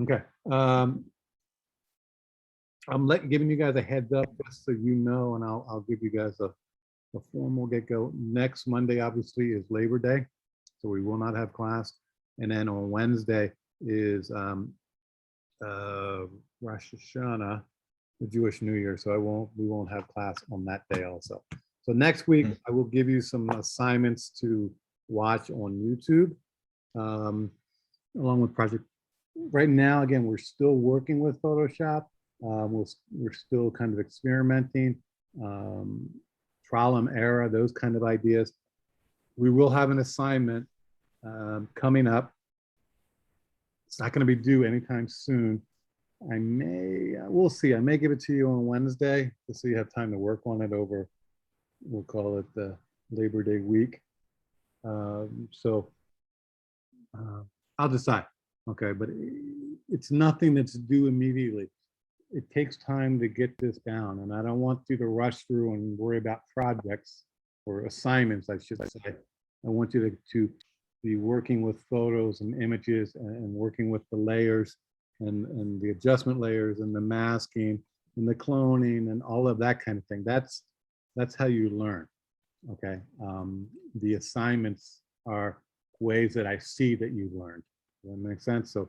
Okay. I'm giving you guys a heads up just so you know, and I'll give you guys a formal get-go. Next Monday, obviously, is Labor Day, so we will not have class. And then on Wednesday is Rosh Hashanah, the Jewish New Year. So we won't have class on that day also. So next week, I will give you some assignments to watch on YouTube, along with project. Right now, again, we're still working with Photoshop. We're still kind of experimenting, trial and error, those kind of ideas. We will have an assignment coming up. It's not going to be due anytime soon. We'll see. I may give it to you on Wednesday just so you have time to work on it over, we'll call it the Labor Day week. So I'll decide. Okay, but it's nothing that's due immediately. It takes time to get this down, and I don't want you to rush through and worry about projects or assignments, I should say. I want you to be working with photos and images and working with the layers and the adjustment layers and the masking and the cloning and all of that kind of thing. That's how you learn. Okay, the assignments are ways that I see that you've learned. Does that make sense? So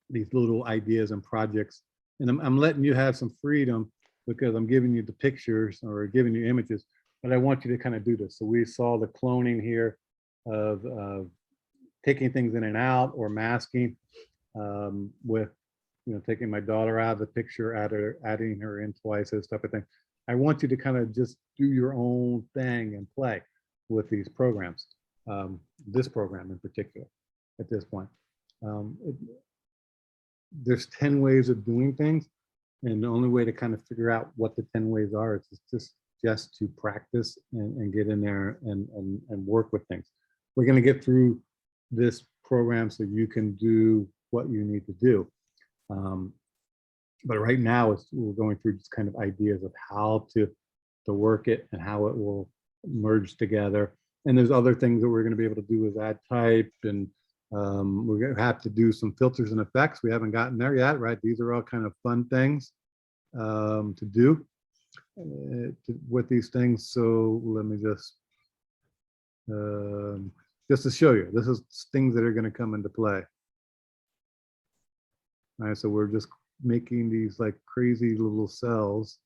these little ideas and projects, and I'm letting you have some freedom because I'm giving you the pictures or giving you images, but I want you to kind of do this. So we saw the cloning here of taking things in and out or masking with, taking my daughter out of the picture, adding her in twice, this type of thing. I want you to kind of just do your own thing and play with these programs, this program in particular at this point. There's 10 ways of doing things, and the only way to kind of figure out what the 10 ways are is just to practice and get in there and work with things. we're going to get through this program so you can do what you need to do. But right now we're going through just kind of ideas of how to work it and how it will merge together. And there's other things that we're going to be able to do with add type, and we're going to have to do some filters and effects. We haven't gotten there yet, right? These are all kind of fun things to do with these things. So let me just to show you, this is things that are going to come into play. All right, so we're just making these like crazy little cells,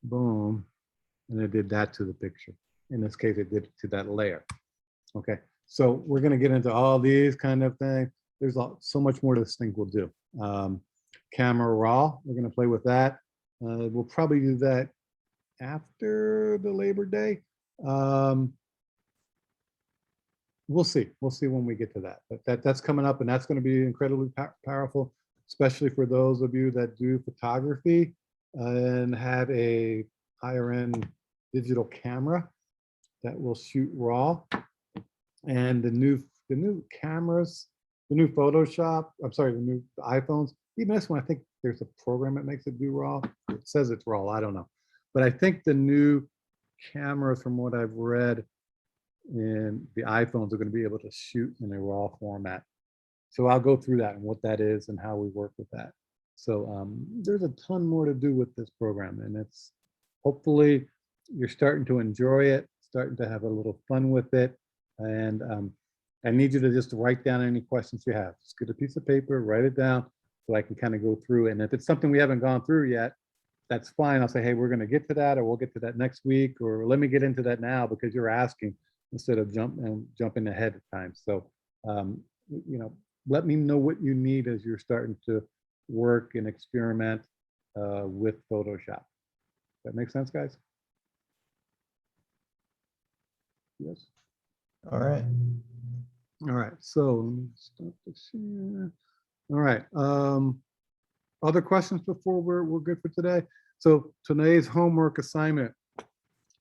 boom, and it did that to the picture. In this case, it did it to that layer. Okay, so we're going to get into all these kind of things. There's so much more to this thing we'll do. Camera raw, we're going to play with that. We'll probably do that after the Labor Day. We'll see. We'll see when we get to that. But that's coming up, and that's going to be incredibly powerful, especially for those of you that do photography and have a higher end digital camera that will shoot raw. And the new cameras, the new Photoshop, I'm sorry, the new iPhones, even this one, I think there's a program that makes it do raw. It says it's raw, I don't know. But I think the new cameras, from what I've read, in the iPhones are going to be able to shoot in a raw format. So I'll go through that and what that is and how we work with that. So there's a ton more to do with this program, and it's hopefully you're starting to enjoy it, starting to have a little fun with it. And I need you to just write down any questions you have. Just get a piece of paper, write it down so I can kind of go through it. And if it's something we haven't gone through yet, that's fine. I'll say, hey, we're going to get to that, or we'll get to that next week, or let me get into that now because you're asking, instead of jumping ahead of time. So, let me know what you need as you're starting to work and experiment with Photoshop. That makes sense, guys? Yes. All right. All right. So let me stop this here. All right. Other questions before we're good for today? So today's homework assignment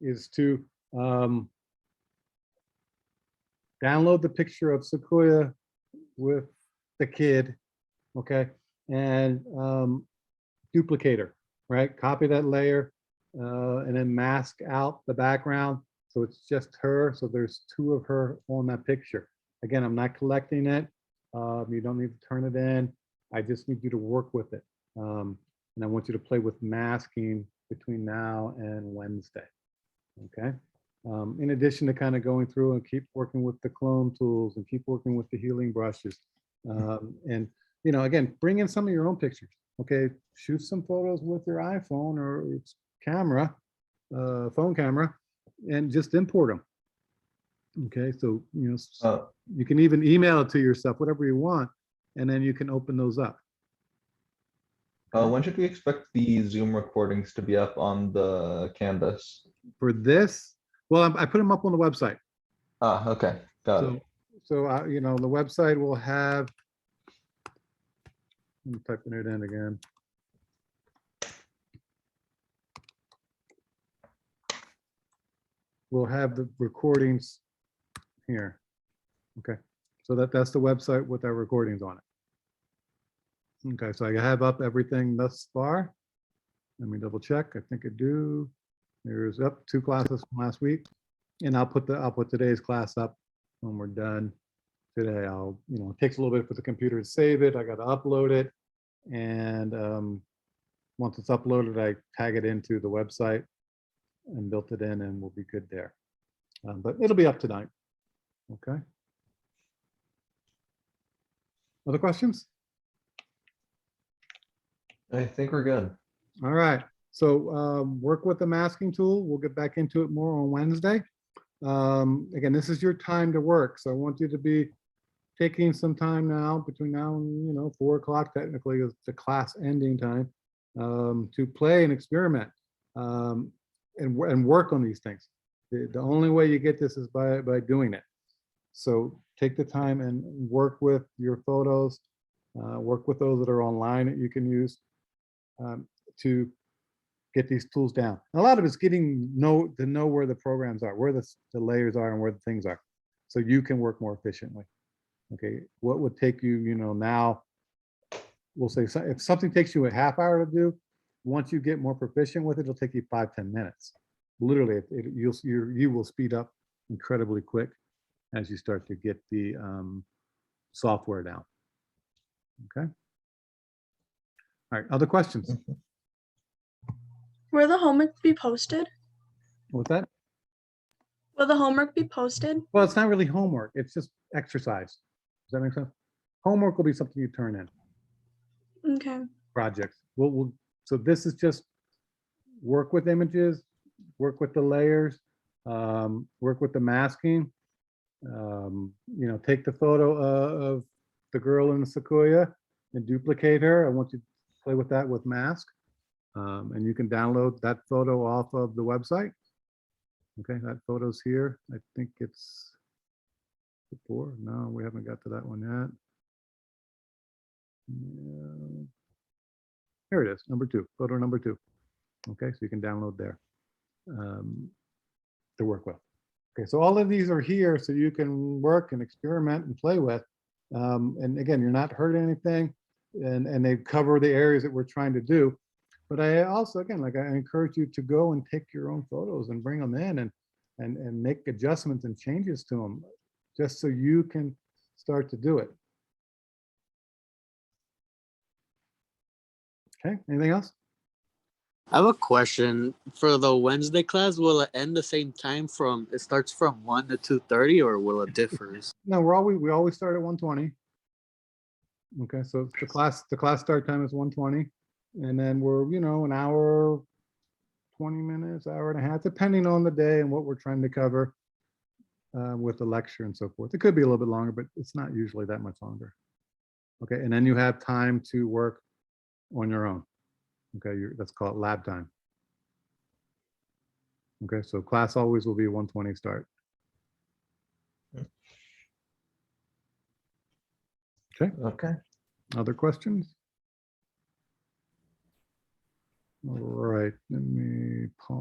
is to download the picture of Sequoia with the kid, okay, and duplicate her, right? Copy that layer and then mask out the background so it's just her. So there's two of her on that picture. Again, I'm not collecting it. You don't need to turn it in. I just need you to work with it. And I want you to play with masking between now and Wednesday, okay? In addition to kind of going through and keep working with the clone tools and keep working with the healing brushes. And, again, bring in some of your own pictures, okay? Shoot some photos with your iPhone or its camera, phone camera, and just import them. Okay, so, you can even email it to yourself, whatever you want, and then you can open those up. When should we expect the Zoom recordings to be up on the canvas? For this, well, I put them up on the website. Ah, okay, got it. So the website will have, I'm typing it in again. We'll have the recordings here. Okay, so that's the website with our recordings on it. Okay, so I have up everything thus far. Let me double check. I think I do. There's up 2 classes from last week, and I'll put today's class up when we're done today. It takes a little bit for the computer to save it. I got to upload it, and once it's uploaded, I tag it into the website and built it in, and we'll be good there. But it'll be up tonight. Okay. Other questions? I think we're good. All right. So work with the masking tool. We'll get back into it more on Wednesday. Again, this is your time to work. So I want you to be taking some time now, between now and 4 o'clock technically is the class ending time, to play and experiment and work on these things. The only way you get this is by doing it. So take the time and work with your photos, work with those that are online that you can use to get these tools down. And a lot of it's getting to know where the programs are, where the layers are and where the things are. so you can work more efficiently. Okay, what would take you, now, we'll say if something takes you a half hour to do, once you get more proficient with it, it'll take you 5-10 minutes. Literally, you will speed up incredibly quick as you start to get the software down. Okay. All right, other questions? Will the homework be posted? What's that? Will the homework be posted? Well, it's not really homework. It's just exercise. Does that make sense? Homework will be something you turn in. Okay. Projects. So this is just work with images, work with the layers, work with the masking. Take the photo of the girl in the sequoia and duplicate her. I want you to play with that with mask. And you can download that photo off of the website. Okay, that photo's here. I think it's before. No, we haven't got to that one yet. Yeah. Here it is, number 2, photo number 2. Okay, so you can download there to work with. Okay, so all of these are here so you can work and experiment and play with. And again, you're not hurting anything, and they cover the areas that we're trying to do. But I also, again, I encourage you to go and take your own photos and bring them in and make adjustments and changes to them, just so you can start to do it. Okay, anything else? I have a question for the Wednesday class. Will it end the same time it starts from 1 to 2:30, or will it differ? No, we always start at 1:20. Okay, so the class start time is 1:20, and then we're, an hour, 20 minutes, hour and a half, depending on the day and what we're trying to cover with the lecture and so forth. It could be a little bit longer, but it's not usually that much longer. Okay, and then you have time to work on your own. Okay, that's called lab time. Okay, so class always will be 1:20 start. Okay. Other questions? All right, let me pause.